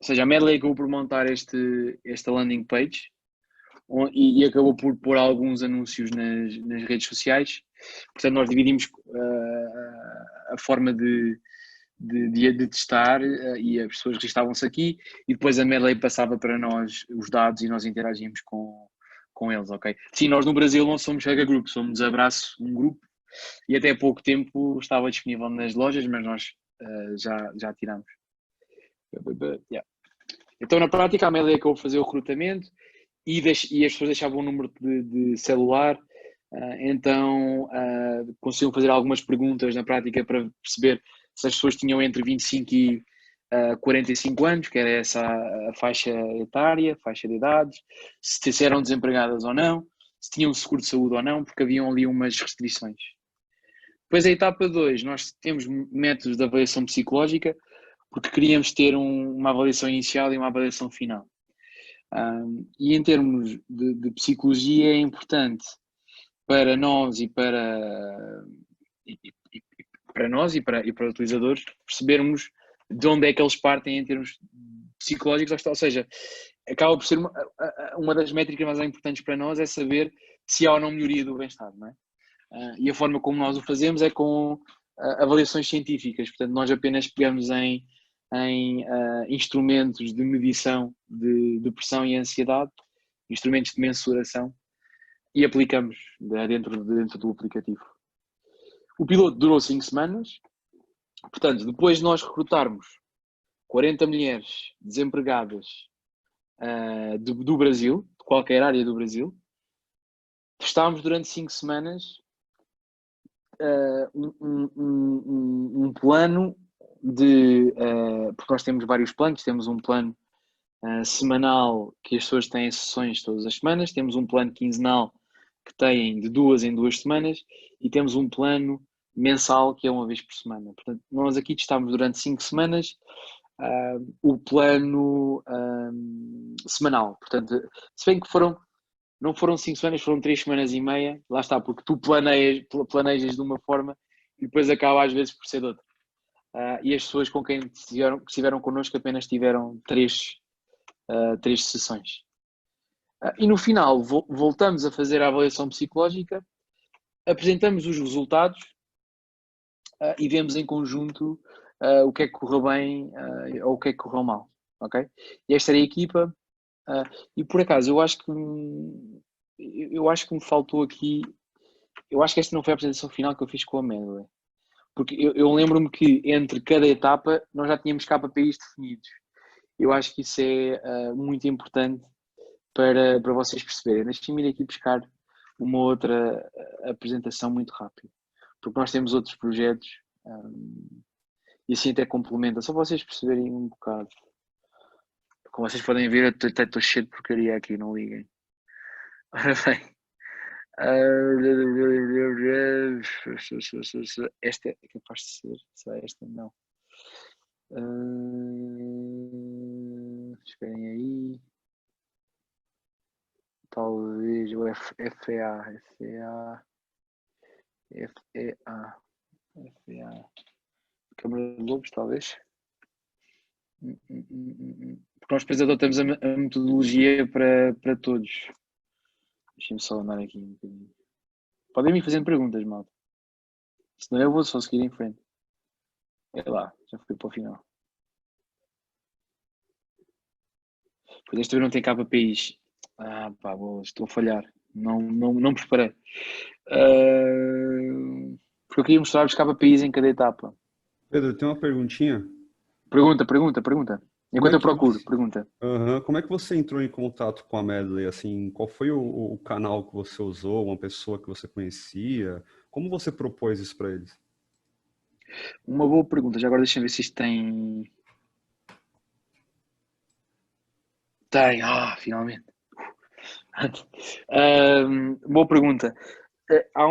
seja, a Medley acabou por montar esta landing page e acabou por pôr alguns anúncios nas redes sociais. Portanto, nós dividimos a forma de de testar e as pessoas registavam-se aqui e depois a Medley passava para nós os dados e nós interagimos com eles, ok? Sim, nós no Brasil não somos Hugga Group, somos Abraço, um grupo, e até há pouco tempo estava disponível nas lojas, mas nós já tiramos. Yeah. Então, na prática, a Medley acabou de fazer o recrutamento e as pessoas deixavam o número de celular, então conseguiam fazer algumas perguntas na prática para perceber se as pessoas tinham entre 25 e 45 anos, que era essa a faixa etária, faixa de idades, se eram desempregadas ou não, se tinham seguro de saúde ou não, porque haviam ali umas restrições. Depois a etapa 2, nós temos métodos de avaliação psicológica, porque queríamos ter uma avaliação inicial e uma avaliação final. E em termos de psicologia é importante para nós e para nós e para utilizadores percebermos de onde é que eles partem em termos psicológicos, ou seja, acaba por ser uma das métricas mais importantes para nós é saber se há ou não melhoria do bem-estar, não é? E a forma como nós o fazemos é com avaliações científicas, portanto nós apenas pegamos em instrumentos de medição de depressão e ansiedade, instrumentos de mensuração, e aplicamos dentro do aplicativo. O piloto durou 5 semanas, portanto, depois de nós recrutarmos 40 mulheres desempregadas do Brasil, de qualquer área do Brasil, testámos durante 5 semanas um plano porque nós temos vários planos, temos um plano semanal que as pessoas têm sessões todas as semanas, temos um plano quinzenal que têm de 2 em 2 semanas e temos um plano mensal que é uma vez por semana. Portanto, nós aqui testámos durante 5 semanas o plano semanal. Portanto, se bem que não foram 5 semanas, foram 3 semanas e meia, lá está, porque tu planejas de uma forma e depois acaba às vezes por ser de outra. E as pessoas com quem estiveram connosco apenas tiveram 3 sessões. E no final voltamos a fazer a avaliação psicológica, apresentamos os resultados e vemos em conjunto o que é que correu bem ou o que é que correu mal, ok? E esta era a equipa e por acaso eu acho que me faltou aqui, eu acho que esta não foi a apresentação final que eu fiz com a Medley, porque eu lembro-me que entre cada etapa nós já tínhamos KPIs definidos. Eu acho que isso é muito importante para vocês perceberem. Deixem-me ir aqui buscar uma outra apresentação muito rápida, porque nós temos outros projetos e assim até complementa, só para vocês perceberem um bocado. Como vocês podem ver, eu até estou cheio de porcaria aqui, não liguem. Ora bem. Esta é capaz de ser, será esta? Não. Esperem aí. Talvez o FEA. Câmara de Lobos, talvez. Porque nós depois adotamos a metodologia para todos. Deixem-me só andar aqui um bocadinho. Podem me fazendo perguntas, malta. Senão eu vou só seguir em frente. É lá, já fui para o final. Pois esta vez não tem KPIs. Pá, estou a falhar. Não preparei. Porque eu queria mostrar os KPIs em cada etapa. Pedro, tem uma perguntinha. Pergunta. Enquanto eu procuro, você... pergunta. Como é que você entrou em contato com a Medley? Assim, qual foi o canal que você usou? Uma pessoa que você conhecia? Como você propôs isso para eles? Uma boa pergunta. Já agora deixa eu ver se isto tem... Tem, finalmente. Boa pergunta. Há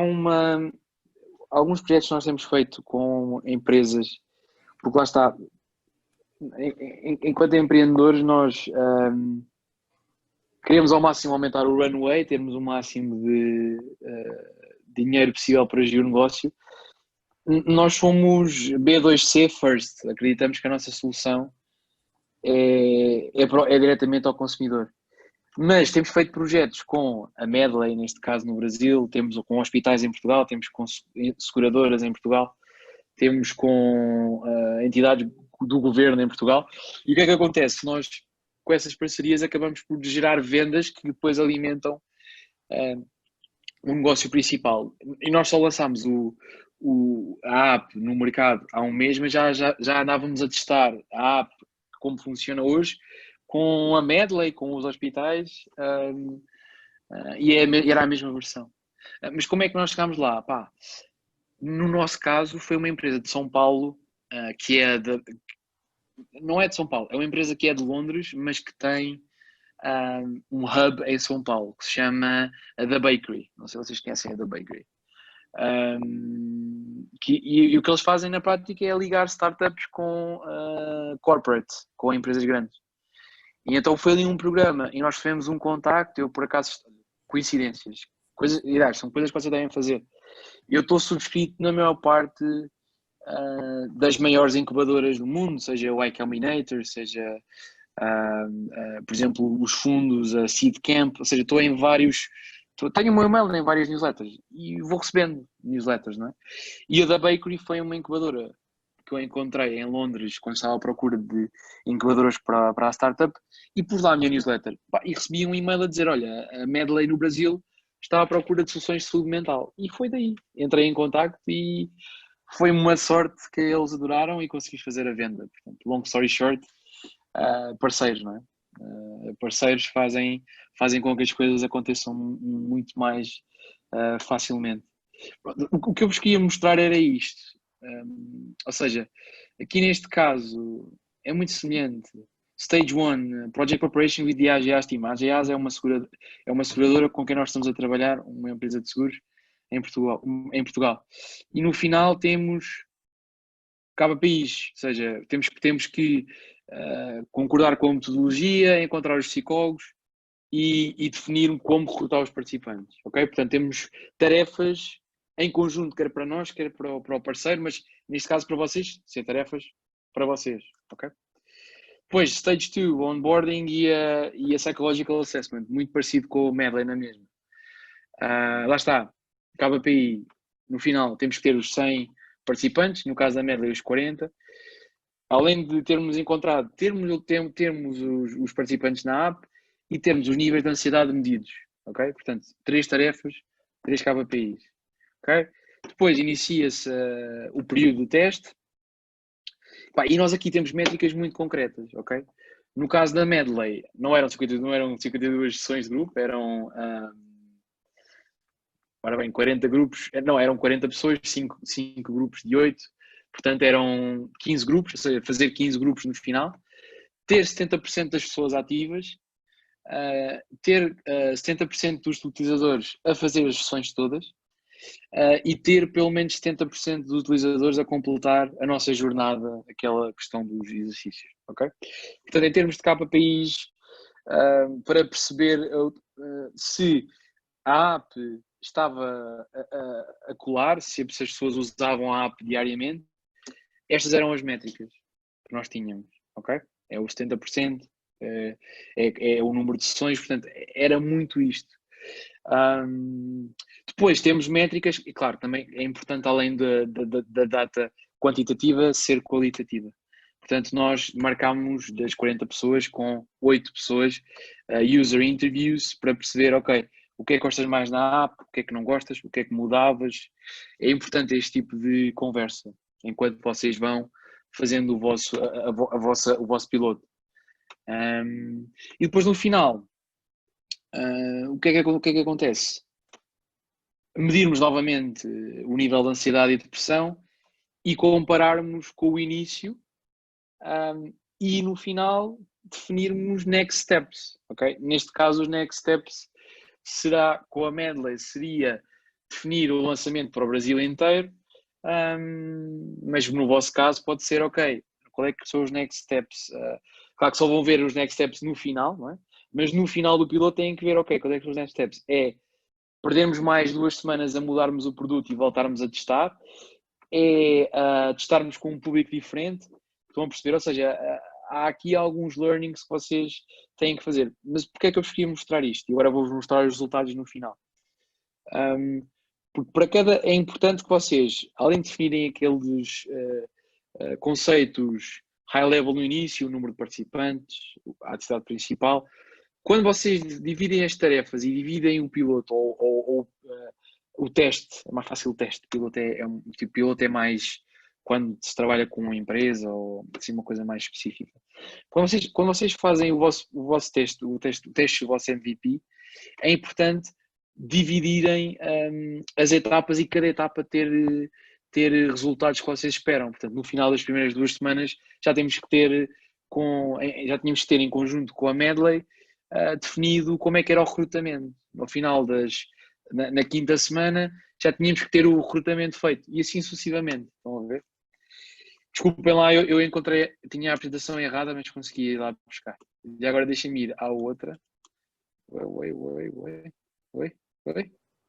alguns projetos que nós temos feito com empresas, porque lá está, enquanto empreendedores nós queremos ao máximo aumentar o runway, termos o máximo de dinheiro possível para gerir o negócio. Nós somos B2C first, acreditamos que a nossa solução é diretamente ao consumidor. Mas temos feito projetos com a Medley, neste caso no Brasil, temos com hospitais em Portugal, temos com seguradoras em Portugal, temos com entidades do governo em Portugal. E o que é que acontece? Nós, com essas parcerias, acabamos por gerar vendas que depois alimentam o negócio principal. E nós só lançámos a app no mercado há um mês, mas já andávamos a testar a app, como funciona hoje, com a Medley, com os hospitais, e era a mesma versão. Mas como é que nós chegámos lá? Pá, no nosso caso, foi uma empresa de São Paulo, que é não é de São Paulo, é uma empresa que é de Londres, mas que tem um hub em São Paulo, que se chama a The Bakery. Não sei se vocês conhecem a The Bakery. E o que eles fazem na prática é ligar startups com corporate, com empresas grandes. E então foi ali um programa e nós fizemos um contacto, eu por acaso, coincidências, são coisas que vocês devem fazer. Eu estou subscrito na maior parte das maiores incubadoras do mundo, seja o Y Combinator, seja, por exemplo, os fundos, a Seed Camp, ou seja, estou em vários, tenho o meu e-mail em várias newsletters e vou recebendo newsletters, não é? E a da Bakery foi uma incubadora que eu encontrei em Londres quando estava à procura de incubadoras para a startup e pus lá a minha newsletter. E recebi um e-mail a dizer, olha, a Medley no Brasil estava à procura de soluções de saúde mental. E foi daí. Entrei em contacto e foi uma sorte que eles adoraram e conseguimos fazer a venda. Portanto, long story short, parceiros, não é? Parceiros fazem com que as coisas aconteçam muito mais facilmente. O que eu vos queria mostrar era isto. Ou seja, aqui neste caso é muito semelhante. Stage 1, Project Preparation with the AGEAS Team. A AGEAS é uma seguradora com quem nós estamos a trabalhar, uma empresa de seguros em Portugal. E no final temos KPIs, ou seja, temos que concordar com a metodologia, encontrar os psicólogos e definir como recrutar os participantes. Ok? Portanto, temos tarefas em conjunto, quer para nós, quer para o parceiro, mas neste caso para vocês, ser tarefas para vocês. Ok? Depois, Stage 2, Onboarding e a Psychological Assessment, muito parecido com o Medley na mesma. Lá está, KPI, no final temos que ter os 100 participantes, no caso da Medley os 40. Além de termos encontrado, termos os participantes na app e termos os níveis de ansiedade medidos. Ok? Portanto, 3 tarefas, 3 KPIs. Ok? Depois inicia-se o período de teste. E nós aqui temos métricas muito concretas, ok? No caso da Medley, não eram 52 sessões de grupo, eram 40 grupos, não, eram 40 pessoas, 5 grupos de 8, portanto eram 15 grupos, ou seja, fazer 15 grupos no final, ter 70% das pessoas ativas, ter 70% dos utilizadores a fazer as sessões todas, e ter pelo menos 70% dos utilizadores a completar a nossa jornada, aquela questão dos exercícios, ok? Portanto, em termos de KPIs, para perceber se a app estava a colar, se as pessoas usavam a app diariamente, estas eram as métricas que nós tínhamos, ok? É os 70%, é o número de sessões, portanto, era muito isto. Depois temos métricas, e claro, também é importante, além da data quantitativa, ser qualitativa. Portanto, nós marcámos das 40 pessoas com 8 pessoas user interviews para perceber, ok, o que é que gostas mais na app, o que é que não gostas, o que é que mudavas. É importante este tipo de conversa, enquanto vocês vão fazendo o vosso piloto. E depois no final, o que é que acontece? Medirmos novamente o nível de ansiedade e depressão e compararmos com o início e no final definirmos next steps, ok? Neste caso os next steps será, com a Medley, seria definir o lançamento para o Brasil inteiro, mas no vosso caso pode ser, ok, qual é que são os next steps? Claro que só vão ver os next steps no final, não é? Mas no final do piloto têm que ver, ok, qual é que são os next steps? Perdermos mais 2 semanas a mudarmos o produto e voltarmos a testar, testarmos com um público diferente, estão a perceber? Ou seja, há aqui alguns learnings que vocês têm que fazer. Mas porquê é que eu vos queria mostrar isto? E agora vou-vos mostrar os resultados no final. Porque para cada é importante que vocês, além de definirem aqueles conceitos high level no início, o número de participantes, a atividade principal, quando vocês dividem as tarefas e dividem o piloto ou o teste, é mais fácil o teste, o piloto é mais quando se trabalha com uma empresa ou assim, uma coisa mais específica. Quando vocês fazem o vosso teste, o teste do vosso MVP, é importante dividirem as etapas e cada etapa ter resultados que vocês esperam. Portanto, no final das primeiras 2 semanas já temos que ter já tínhamos que ter em conjunto com a Medley definido como é que era o recrutamento. No final na quinta semana já tínhamos que ter o recrutamento feito e assim sucessivamente. Estão a ver? Desculpem lá, eu encontrei, tinha a apresentação errada, mas consegui ir lá buscar. E agora deixem-me ir à outra. Oi.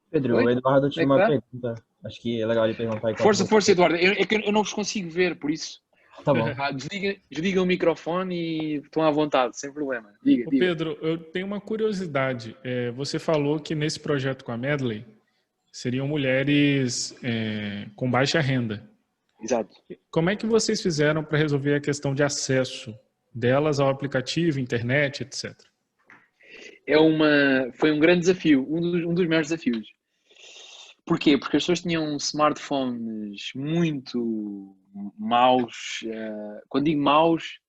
Pedro, Oi? o Eduardo tinha Onde é uma que tá? pergunta. Acho que é legal ele perguntar aí. Força, Eduardo. É que eu não vos consigo ver, por isso. Tá bom. Desliga o microfone e estão à vontade, sem problema. Diga. Pedro, eu tenho uma curiosidade. Você falou que nesse projeto com a Medley seriam mulheres com baixa renda. Exato. Como é que vocês fizeram para resolver a questão de acesso delas ao aplicativo, internet, etc? Foi um grande desafio, um dos maiores desafios. Porquê? Porque as pessoas tinham smartphones muito maus. Quando digo maus,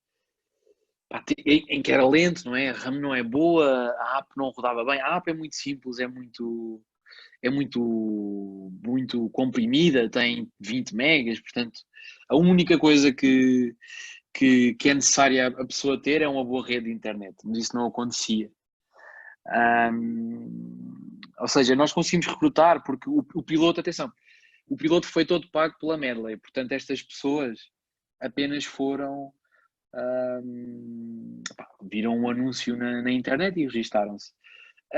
em que era lento, não é? A RAM não é boa, a app não rodava bem. A app é muito simples, é muito comprimida, tem 20 megas, portanto, a única coisa que é necessária a pessoa ter é uma boa rede de internet, mas isso não acontecia. Ou seja, nós conseguimos recrutar porque o piloto, atenção, o piloto foi todo pago pela Medley, portanto estas pessoas apenas foram viram um anúncio na internet e registaram-se.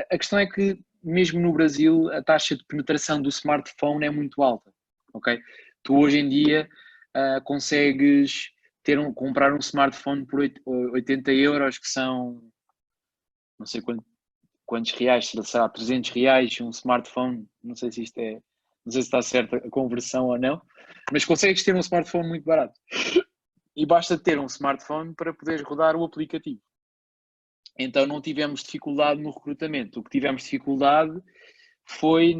A questão é que mesmo no Brasil a taxa de penetração do smartphone é muito alta, ok? Tu hoje em dia consegues comprar um smartphone por 80 euros, que são não sei quantos reais, sei lá, 300 reais um smartphone, não sei se está certa a conversão ou não, mas consegues ter um smartphone muito barato. E basta ter um smartphone para poderes rodar o aplicativo. Então não tivemos dificuldade no recrutamento. O que tivemos dificuldade foi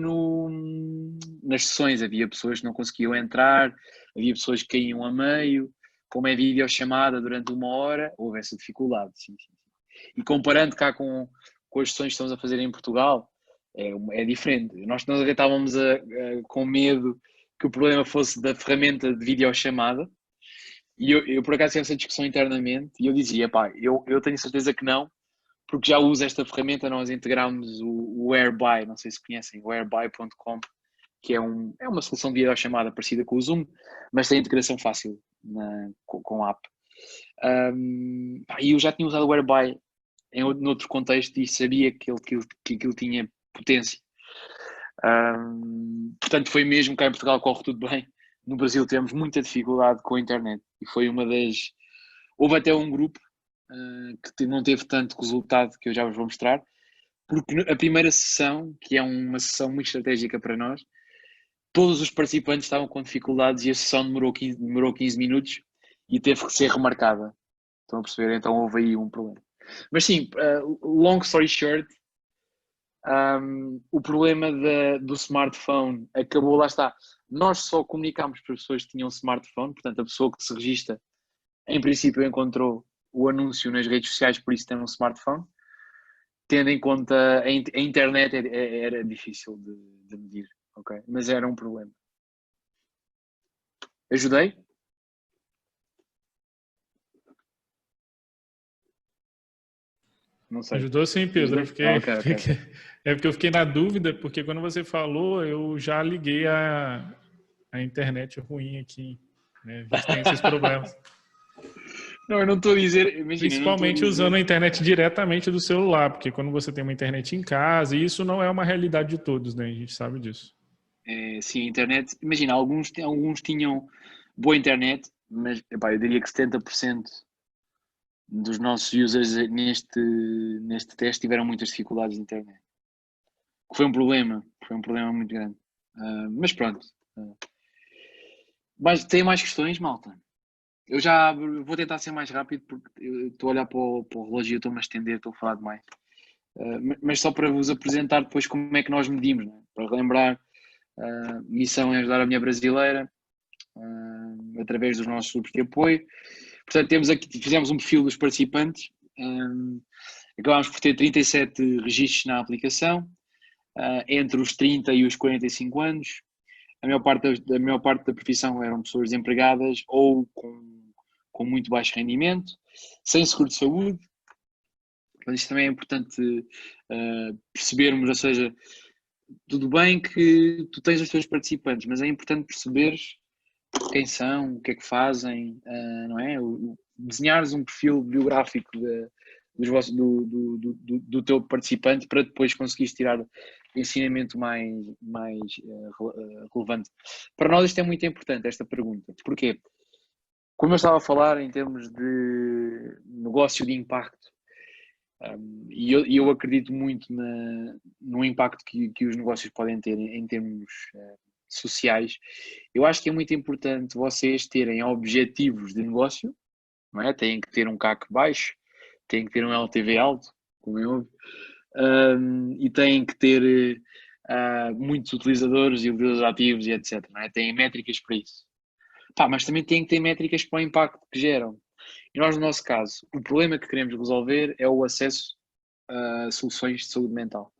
nas sessões. Havia pessoas que não conseguiam entrar, havia pessoas que caíam a meio. Como é videochamada durante 1 hora, houve essa dificuldade. Sim. E comparando cá com as sessões que estamos a fazer em Portugal, é diferente. Nós até estávamos com medo que o problema fosse da ferramenta de videochamada. E eu por acaso tive essa discussão internamente e eu dizia, eu tenho certeza que não, porque já uso esta ferramenta. Nós integramos o Whereby, não sei se conhecem, o whereby.com, que é uma solução de videochamada parecida com o Zoom, mas tem integração fácil com a app. E eu já tinha usado o Whereby noutro contexto e sabia que aquilo tinha potência. Portanto, foi mesmo cá em Portugal corre tudo bem. No Brasil temos muita dificuldade com a internet e foi uma das... Houve até um grupo que não teve tanto resultado, que eu já vos vou mostrar, porque a primeira sessão, que é uma sessão muito estratégica para nós, todos os participantes estavam com dificuldades e a sessão demorou 15 minutos e teve que ser remarcada. Estão a perceber? Então houve aí um problema. Mas sim, long story short, o problema do smartphone acabou, lá está. Nós só comunicámos para as pessoas que tinham smartphone, portanto a pessoa que se registra, em princípio encontrou o anúncio nas redes sociais, por isso tem um smartphone. Tendo em conta a internet era difícil de medir, ok? Mas era um problema. Ajudei? Não sei. Ajudou sim, Pedro. Okay. É porque eu fiquei na dúvida, porque quando você falou, eu já liguei a internet ruim aqui, né? A gente tem esses problemas. Não, eu não estou a dizer... Imagina, principalmente usando a internet diretamente do celular, porque quando você tem uma internet em casa, e isso não é uma realidade de todos, né? A gente sabe disso. Sim, a internet... Imagina, alguns tinham boa internet, mas eu diria que 70% dos nossos users neste teste tiveram muitas dificuldades de internet. Foi um problema muito grande. Mas pronto. Mas tem mais questões, malta? Eu já vou tentar ser mais rápido porque eu estou a olhar para o relógio e eu estou-me a estender, estou a falar demais. Mas só para vos apresentar depois como é que nós medimos, né? Para relembrar, a missão é ajudar a mulher brasileira através dos nossos grupos de apoio. Portanto, fizemos um perfil dos participantes, acabámos por ter 37 registros na aplicação, entre os 30 e os 45 anos. A maior parte da profissão eram pessoas desempregadas ou com muito baixo rendimento, sem seguro de saúde. Mas isto também é importante percebermos, ou seja, tudo bem que tu tens os teus participantes, mas é importante perceberes quem são, o que é que fazem, não é? Desenhares um perfil biográfico do teu participante para depois conseguires tirar ensinamento mais relevante. Para nós isto é muito importante, esta pergunta. Porquê? Como eu estava a falar em termos de negócio de impacto, e eu acredito muito no impacto que os negócios podem ter em termos sociais, eu acho que é muito importante vocês terem objetivos de negócio, não é? Têm que ter um CAC baixo, têm que ter um LTV alto, como é óbvio, e têm que ter muitos utilizadores e utilizadores ativos e etc. Não é? Têm métricas para isso. Mas também têm que ter métricas para o impacto que geram. E nós, no nosso caso, o problema que queremos resolver é o acesso a soluções de saúde mental.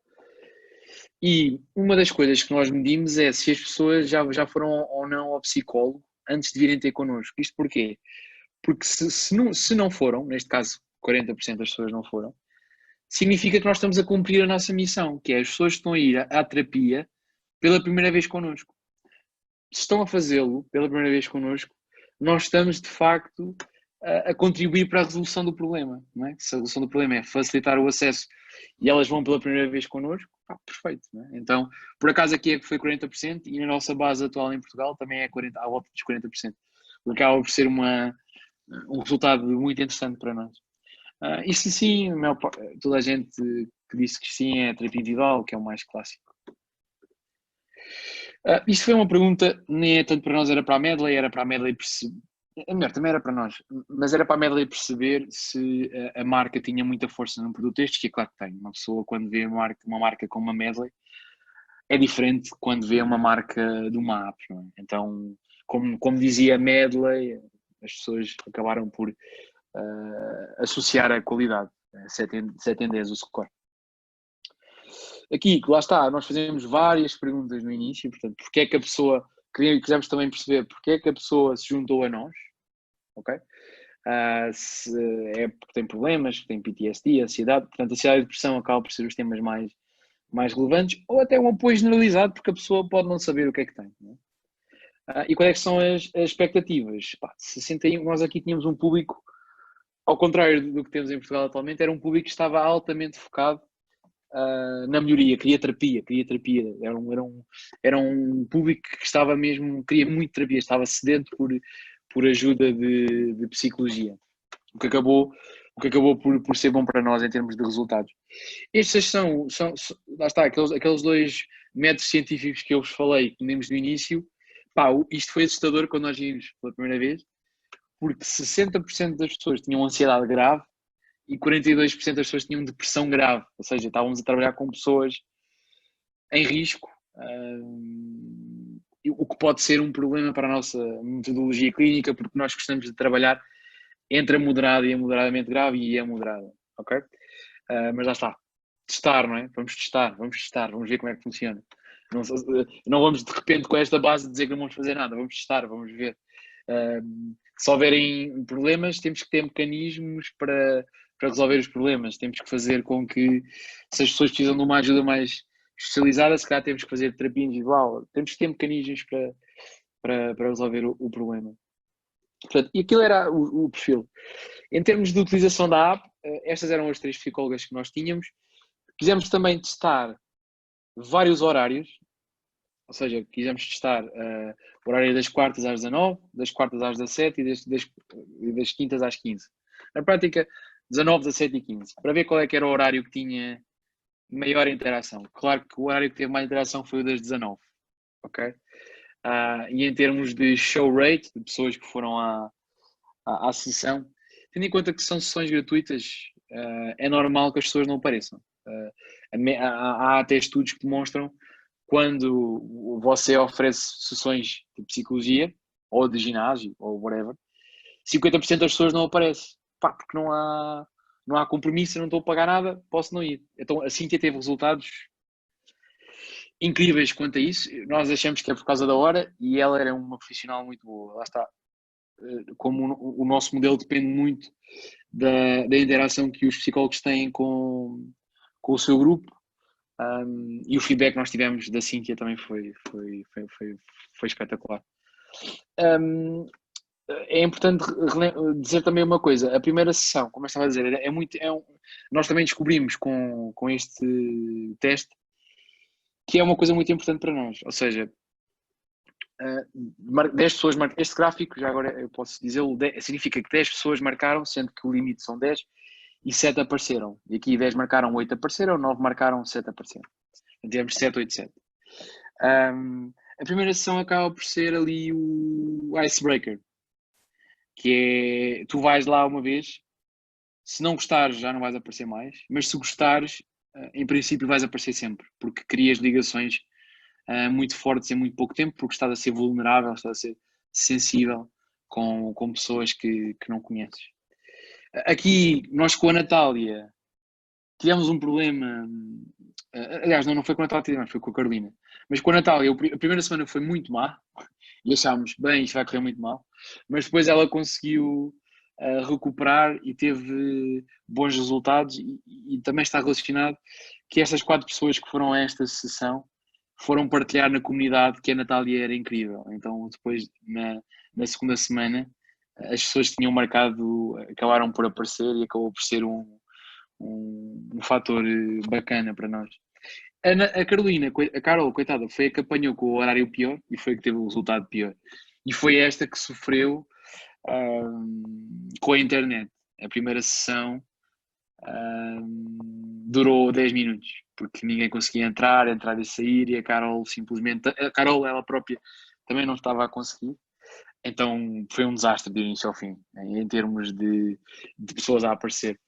E uma das coisas que nós medimos é se as pessoas já foram ou não ao psicólogo antes de virem ter connosco. Isto porquê? Porque se não foram, neste caso 40% das pessoas não foram, significa que nós estamos a cumprir a nossa missão, que é as pessoas que estão a ir à terapia pela primeira vez connosco. Se estão a fazê-lo pela primeira vez connosco, nós estamos de facto a contribuir para a resolução do problema, não é? Se a resolução do problema é facilitar o acesso e elas vão pela primeira vez connosco, perfeito, não é? Então, por acaso aqui foi 40% e na nossa base atual em Portugal também é à volta dos 40%, o que acaba por ser um resultado muito interessante para nós. Isto sim, toda a gente que disse que sim é a terapia individual, que é o mais clássico. Isto foi uma pergunta, nem é tanto para nós, era para a Medley, perceber. É melhor, também era para nós, mas era para a Medley perceber se a marca tinha muita força num produto este, que é claro que tem. Uma pessoa, quando vê uma marca como uma Medley, é diferente quando vê uma marca de uma app, não é? Então, como dizia a Medley, as pessoas acabaram por associar a qualidade. 7 em 10 o score. Aqui, lá está, nós fazemos várias perguntas no início, portanto, porque é que a pessoa, quisemos também perceber porque é que a pessoa se juntou a nós, ok? Se é porque tem problemas, tem PTSD, ansiedade, portanto, a ansiedade e a depressão acabam por ser os temas mais relevantes, ou até um apoio generalizado, porque a pessoa pode não saber o que é que tem. Não é? E quais é que são as expectativas? 61, nós aqui tínhamos um público, ao contrário do que temos em Portugal atualmente, era um público que estava altamente focado na melhoria, queria terapia. Era um público que estava mesmo, queria muito terapia, estava sedento por ajuda de psicologia, o que acabou por ser bom para nós em termos de resultados. Estes são lá está, aqueles dois métodos científicos que eu vos falei, que vimos no início. Isto foi assustador quando nós vimos pela primeira vez, porque 60% das pessoas tinham ansiedade grave e 42% das pessoas tinham depressão grave, ou seja, estávamos a trabalhar com pessoas em risco, o que pode ser um problema para a nossa metodologia clínica, porque nós gostamos de trabalhar entre a moderada e a moderadamente grave e a moderada, ok? Mas lá está, testar, não é? Vamos testar, vamos ver como é que funciona. Não vamos de repente com esta base dizer que não vamos fazer nada, vamos testar, vamos ver. Se houverem problemas, temos que ter mecanismos para resolver os problemas. Temos que fazer com que, se as pessoas precisam de uma ajuda mais especializada, se calhar temos que fazer terapia individual. Temos que ter mecanismos para resolver o problema. Portanto, e aquilo era o perfil. Em termos de utilização da app, estas eram as 3 psicólogas que nós tínhamos. Quisemos também testar vários horários, ou seja, quisemos testar o horário das quartas às 19, das quartas às 17 e das quintas às 15. Na prática, 19, 17 e 15, para ver qual é que era o horário que tinha maior interação. Claro que o horário que teve mais interação foi o das 19. ok? E em termos de show rate, de pessoas que foram à sessão, tendo em conta que são sessões gratuitas, é normal que as pessoas não apareçam. Há até estudos que demonstram quando você oferece sessões de psicologia ou de ginásio ou whatever, 50% das pessoas não aparecem. Pá, porque não há compromisso, eu não estou a pagar nada, posso não ir. Então a Cíntia teve resultados incríveis quanto a isso. Nós achamos que é por causa da hora e ela era uma profissional muito boa. Lá está. Como o nosso modelo depende muito da interação que os psicólogos têm com o seu grupo, e o feedback que nós tivemos da Cíntia também foi espetacular. É importante dizer também uma coisa: a primeira sessão, como eu estava a dizer, nós também descobrimos com este teste que é uma coisa muito importante para nós, ou seja, 10 pessoas marcaram. Este gráfico, já agora eu posso dizê-lo, significa que 10 pessoas marcaram, sendo que o limite são 10 e 7 apareceram. E aqui 10 marcaram, 8 apareceram, 9 marcaram, 7 apareceram. Tivemos 7, 8, 7. A primeira sessão acaba por ser ali o icebreaker, que é, tu vais lá uma vez, se não gostares já não vais aparecer mais, mas se gostares, em princípio vais aparecer sempre, porque crias ligações muito fortes em muito pouco tempo, porque estás a ser vulnerável, estás a ser sensível com pessoas que não conheces. Aqui, nós com a Natália tivemos um problema, aliás, não foi com a Natália, foi com a Carolina, mas com a Natália, a primeira semana foi muito má, e achámos, bem, isto vai correr muito mal, mas depois ela conseguiu recuperar e teve bons resultados, e também está relacionado que estas 4 pessoas que foram a esta sessão foram partilhar na comunidade que a Natália era incrível. Então depois na segunda semana as pessoas que tinham marcado acabaram por aparecer e acabou por ser um fator bacana para nós. A Carolina, a Carol, coitada, foi a que apanhou com o horário pior e foi a que teve o resultado pior. E foi esta que sofreu com a internet. A primeira sessão durou 10 minutos, porque ninguém conseguia entrar e sair, e a Carol simplesmente... A Carol, ela própria, também não estava a conseguir. Então foi um desastre de início ao fim, em termos de pessoas a aparecer.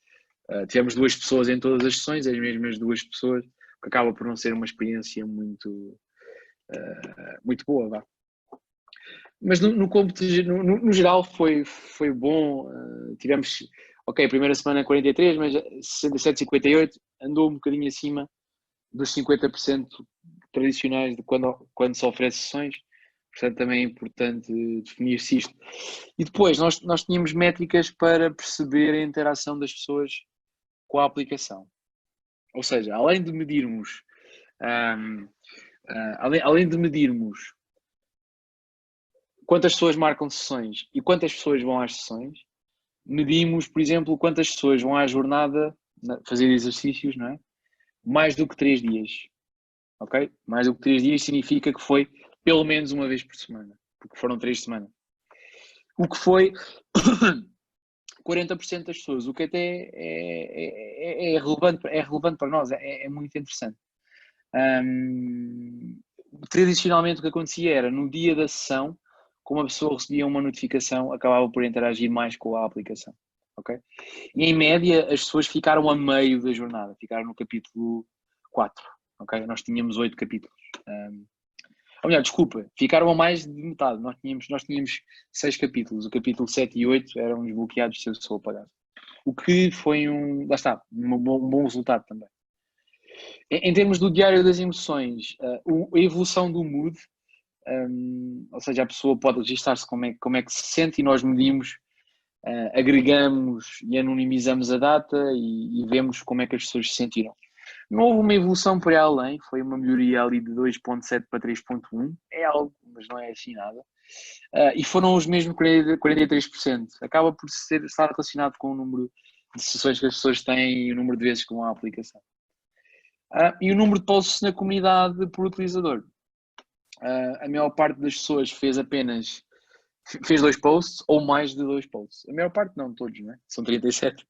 Tivemos 2 pessoas em todas as sessões, as mesmas 2 pessoas, que acaba por não ser uma experiência muito boa, vá. Mas no geral foi bom. Tivemos, ok, primeira semana 43, mas 67, 58 andou um bocadinho acima dos 50% tradicionais de quando se oferece sessões. Portanto, também é importante definir-se isto. E depois, nós tínhamos métricas para perceber a interação das pessoas com a aplicação. Ou seja, além de medirmos quantas pessoas marcam sessões e quantas pessoas vão às sessões, medimos, por exemplo, quantas pessoas vão à jornada fazer exercícios, não é? Mais do que 3 dias. Ok? Mais do que 3 dias significa que foi pelo menos uma vez por semana, porque foram 3 semanas. O que foi 40% das pessoas, o que até é relevante para nós, é muito interessante. Tradicionalmente o que acontecia era, no dia da sessão, como a pessoa recebia uma notificação, acabava por interagir mais com a aplicação. Okay? E em média as pessoas ficaram a meio da jornada, ficaram no capítulo 4. Okay? Nós tínhamos 8 capítulos. Ou melhor, desculpa, ficaram a mais de metade. Nós tínhamos 6 capítulos. O capítulo 7 e 8 eram desbloqueados se eu sou apagado. O que foi lá está, um bom resultado também. Em termos do diário das emoções, a evolução do mood, ou seja, a pessoa pode registrar-se como é que se sente e nós medimos, agregamos e anonimizamos a data e vemos como é que as pessoas se sentiram. Não houve uma evolução por aí além, foi uma melhoria ali de 2.7 para 3.1, é algo, mas não é assim nada. E foram os mesmos 43%. Acaba por estar relacionado com o número de sessões que as pessoas têm e o número de vezes que vão à aplicação. E o número de posts na comunidade por utilizador. A maior parte das pessoas fez 2 posts ou mais de 2 posts. A maior parte não, todos, não é? São 37.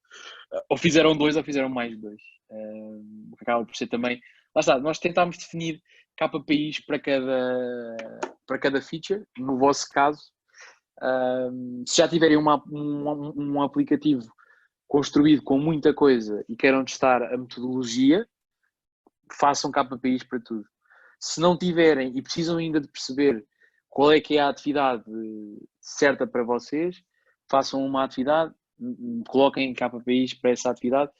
Ou fizeram 2 ou fizeram mais de 2. O que acaba por ser também... Lá está, nós tentámos definir KPIs para cada feature. No vosso caso, se já tiverem um aplicativo construído com muita coisa e queiram testar a metodologia, façam KPIs para tudo. Se não tiverem e precisam ainda de perceber qual é que é a atividade certa para vocês, façam uma atividade, coloquem KPIs para essa atividade,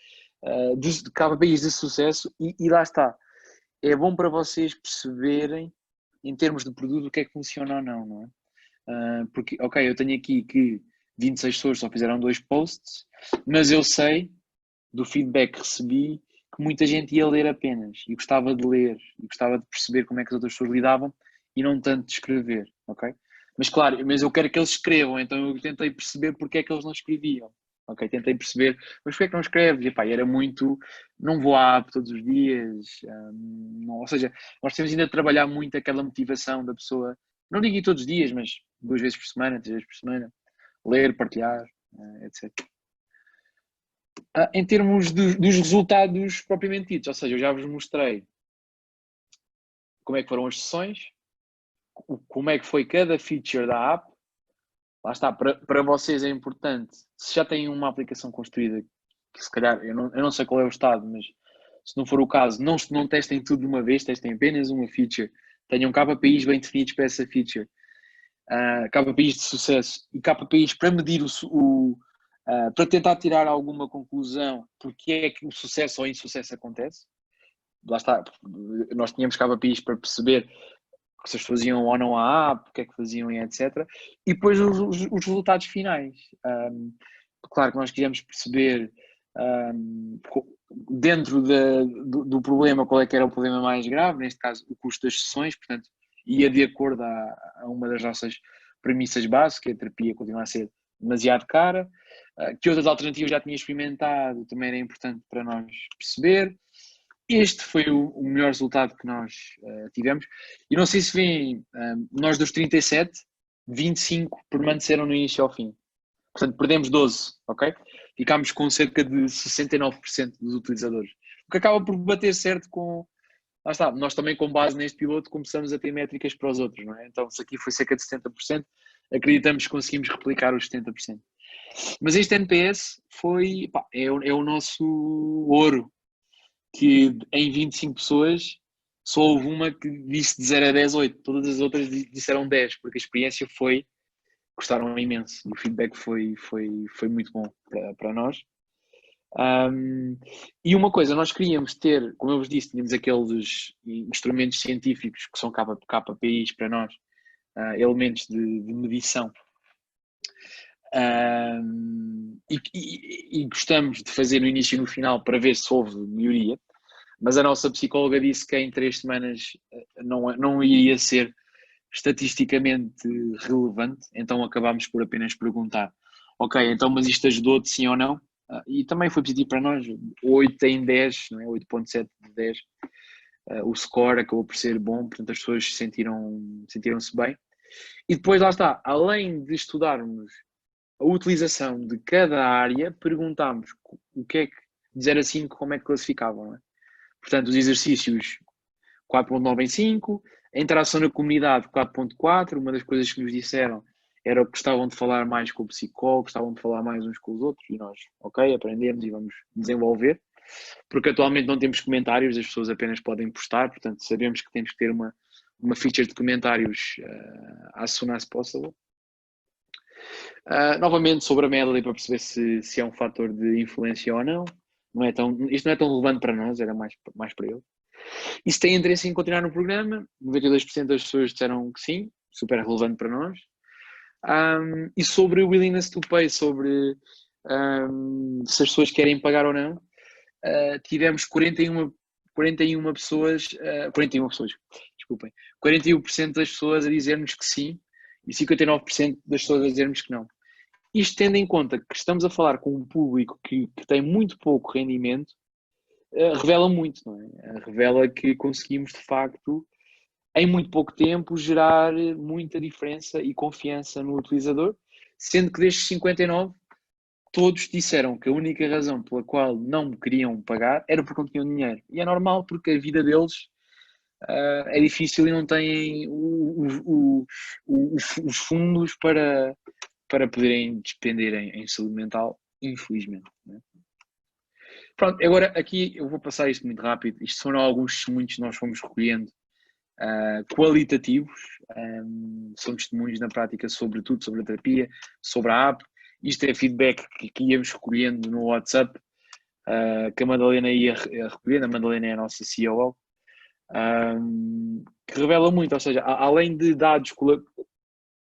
KPIs de sucesso e lá está. É bom para vocês perceberem, em termos de produto, o que é que funciona ou não é? Porque, ok, eu tenho aqui que 26 pessoas só fizeram 2 posts, mas eu sei, do feedback que recebi, que muita gente ia ler apenas e gostava de ler e gostava de perceber como é que as outras pessoas lidavam e não tanto de escrever, ok? Mas claro, eu quero que eles escrevam, então eu tentei perceber porque é que eles não escreviam, ok? Tentei perceber, mas porquê é que não escreves? E pá, era muito, não vou à app todos os dias, ou seja, nós temos ainda de trabalhar muito aquela motivação da pessoa, não digo ir todos os dias, mas 2 vezes por semana, 3 vezes por semana, ler, partilhar, etc. Em termos dos resultados propriamente ditos, ou seja, eu já vos mostrei como é que foram as sessões, como é que foi cada feature da app. Lá está, para vocês é importante, se já têm uma aplicação construída, que se calhar, eu não sei qual é o estado, mas se não for o caso, não testem tudo de uma vez, testem apenas uma feature, tenham KPIs bem definidos para essa feature, KPIs de sucesso e KPIs para medir para tentar tirar alguma conclusão porque é que o sucesso ou insucesso acontece. Lá está, nós tínhamos KPIs para perceber se as pessoas iam ou não à app, o que é que faziam e etc. E depois os resultados finais. Claro que nós quisemos perceber dentro do problema qual é que era o problema mais grave, neste caso o custo das sessões, portanto ia de acordo a uma das nossas premissas básicas, que a terapia continua a ser demasiado cara, que outras alternativas já tinha experimentado, também era importante para nós perceber. Este foi o melhor resultado que nós tivemos. E não sei se veem, nós dos 37, 25 permaneceram no início ao fim. Portanto, perdemos 12, ok? Ficámos com cerca de 69% dos utilizadores. O que acaba por bater certo com... Lá está, nós também com base neste piloto começamos a ter métricas para os outros, não é? Então, se aqui foi cerca de 70%, acreditamos que conseguimos replicar os 70%. Mas este NPS é o nosso ouro, que em 25 pessoas só houve uma que disse de 0 a 10, 8. Todas as outras disseram 10, porque a experiência gostaram imenso. O feedback foi muito bom para nós. E uma coisa, nós queríamos ter, como eu vos disse, tínhamos aqueles instrumentos científicos que são KPIs para nós, elementos de medição. E gostamos de fazer no início e no final para ver se houve melhoria, mas a nossa psicóloga disse que em 3 semanas não iria ser estatisticamente relevante, então acabámos por apenas perguntar, ok, então mas isto ajudou-te sim ou não? E também foi positivo para nós, 8 em 10, não é? 8.7 de 10, o score acabou por ser bom, portanto as pessoas sentiram-se bem. E depois lá está, além de estudarmos a utilização de cada área, perguntámos o que é que, de 0 a 5, como é que classificavam, não é? Portanto, os exercícios 4.9 em 5, a interação na comunidade 4.4, uma das coisas que nos disseram era que gostavam de falar mais com o psicólogo, gostavam de falar mais uns com os outros, e nós, ok, aprendemos e vamos desenvolver, porque atualmente não temos comentários, as pessoas apenas podem postar, portanto sabemos que temos que ter uma feature de comentários as soon as possible. Novamente sobre a Medley para perceber se é um fator de influência ou não. Isto não é tão relevante para nós, era mais para ele. E se tem interesse em continuar no programa, 92% das pessoas disseram que sim, super relevante para nós. E sobre o willingness to pay, sobre se as pessoas querem pagar ou não, tivemos 41 pessoas, 41% das pessoas a dizer-nos que sim e 59% das pessoas a dizer-nos que não. Isto tendo em conta que estamos a falar com um público que tem muito pouco rendimento, revela muito, não é? Revela que conseguimos, de facto, em muito pouco tempo, gerar muita diferença e confiança no utilizador, sendo que destes 59, todos disseram que a única razão pela qual não queriam pagar era porque não tinham dinheiro. E é normal, porque a vida deles é difícil e não têm os fundos para poderem despender em saúde mental, infelizmente. Né? Pronto, agora aqui eu vou passar isto muito rápido. Isto foram alguns testemunhos que nós fomos recolhendo, qualitativos. São testemunhos na prática sobre tudo, sobre a terapia, sobre a app. Isto é feedback que íamos recolhendo no WhatsApp, que a Madalena ia recolhendo. A Madalena é a nossa COO, que revela muito, ou seja, além de dados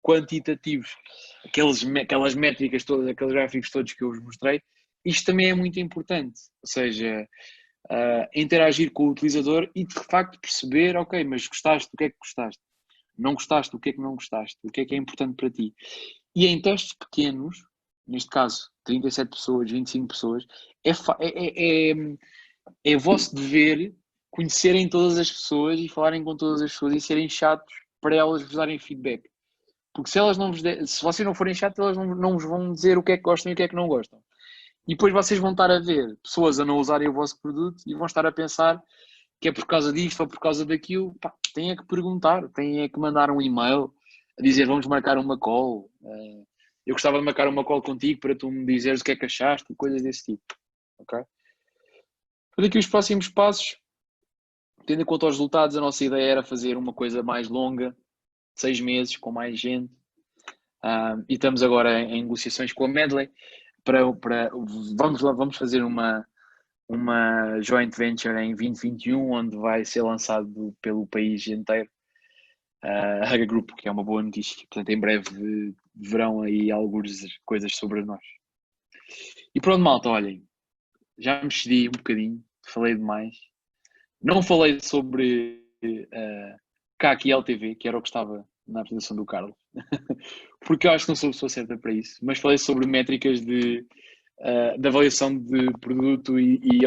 quantitativos, aquelas métricas todas, aqueles gráficos todos que eu vos mostrei, isto também é muito importante, ou seja, interagir com o utilizador e de facto perceber, ok, mas gostaste, o que é que gostaste? Não gostaste, o que é que não gostaste? O que é importante para ti? E em testes pequenos, neste caso 37 pessoas, 25 pessoas, é vosso dever conhecerem todas as pessoas e falarem com todas as pessoas e serem chatos para elas vos darem feedback. Porque se elas se vocês não forem chatos, elas não vos vão dizer o que é que gostam e o que é que não gostam. E depois vocês vão estar a ver pessoas a não usarem o vosso produto e vão estar a pensar que é por causa disto ou por causa daquilo. Pá, têm é que perguntar, têm é que mandar um e-mail a dizer vamos marcar uma call. Eu gostava de marcar uma call contigo para tu me dizeres o que é que achaste e coisas desse tipo. Ok? Para daqui os próximos passos, tendo em conta os resultados, a nossa ideia era fazer uma coisa mais longa, 6 meses, com mais gente. E estamos agora em negociações com a Medley vamos fazer uma joint venture em 2021, onde vai ser lançado pelo país inteiro. A Haga Group, que é uma boa notícia. Portanto, em breve verão aí algumas coisas sobre nós. E pronto, malta, olhem, já me excedi um bocadinho, falei demais. Não falei sobre CAC e LTV, que era o que estava na apresentação do Carlos, porque eu acho que não sou a pessoa certa para isso, mas falei sobre métricas de avaliação de produto e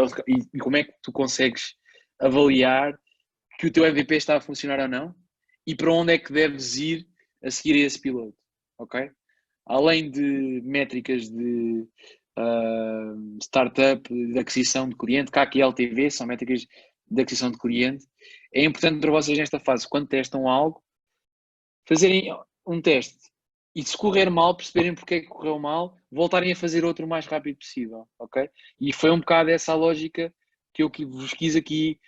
como é que tu consegues avaliar que o teu MVP está a funcionar ou não e para onde é que deves ir a seguir esse piloto, ok? Além de métricas de startup, de aquisição de cliente, CAC e LTV, são métricas de aquisição de cliente. É importante para vocês nesta fase, quando testam algo, fazerem um teste e se correr mal, perceberem porque é que correu mal, voltarem a fazer outro o mais rápido possível, ok? E foi um bocado essa a lógica que eu vos quis aqui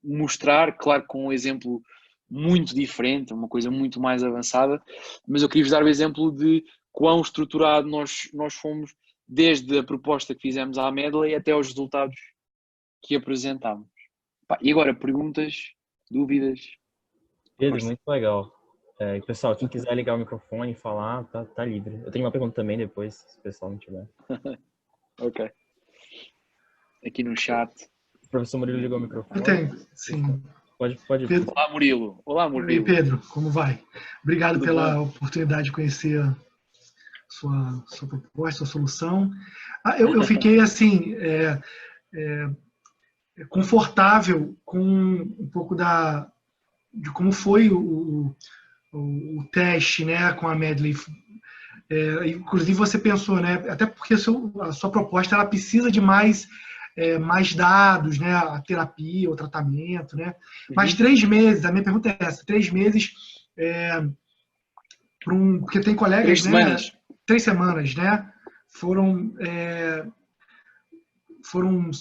mostrar, claro, com um exemplo muito diferente, uma coisa muito mais avançada, mas eu queria vos dar o exemplo de quão estruturado nós fomos desde a proposta que fizemos à Medley até aos resultados que apresentámos. E agora, perguntas, dúvidas? Pedro, muito legal. Pessoal, quem quiser ligar o microfone e falar, tá livre. Eu tenho uma pergunta também depois, se o pessoal não tiver. Ok. Aqui no chat. O professor Murilo ligou o microfone. Eu tenho, sim. Pode. Pedro. Olá, Murilo. Olá, Murilo. E Pedro, como vai? Obrigado Tudo pela bom? Oportunidade de conhecer sua proposta, sua solução. Eu fiquei assim confortável com um pouco de como foi o teste, né, com a Medley. Inclusive você pensou, né, até porque a sua proposta ela precisa de mais dados, né, a terapia, o tratamento, né? Mas 3 meses, a minha pergunta é essa, 3 meses porque tem colegas, 3 semanas. Né, 3 semanas, né? Foram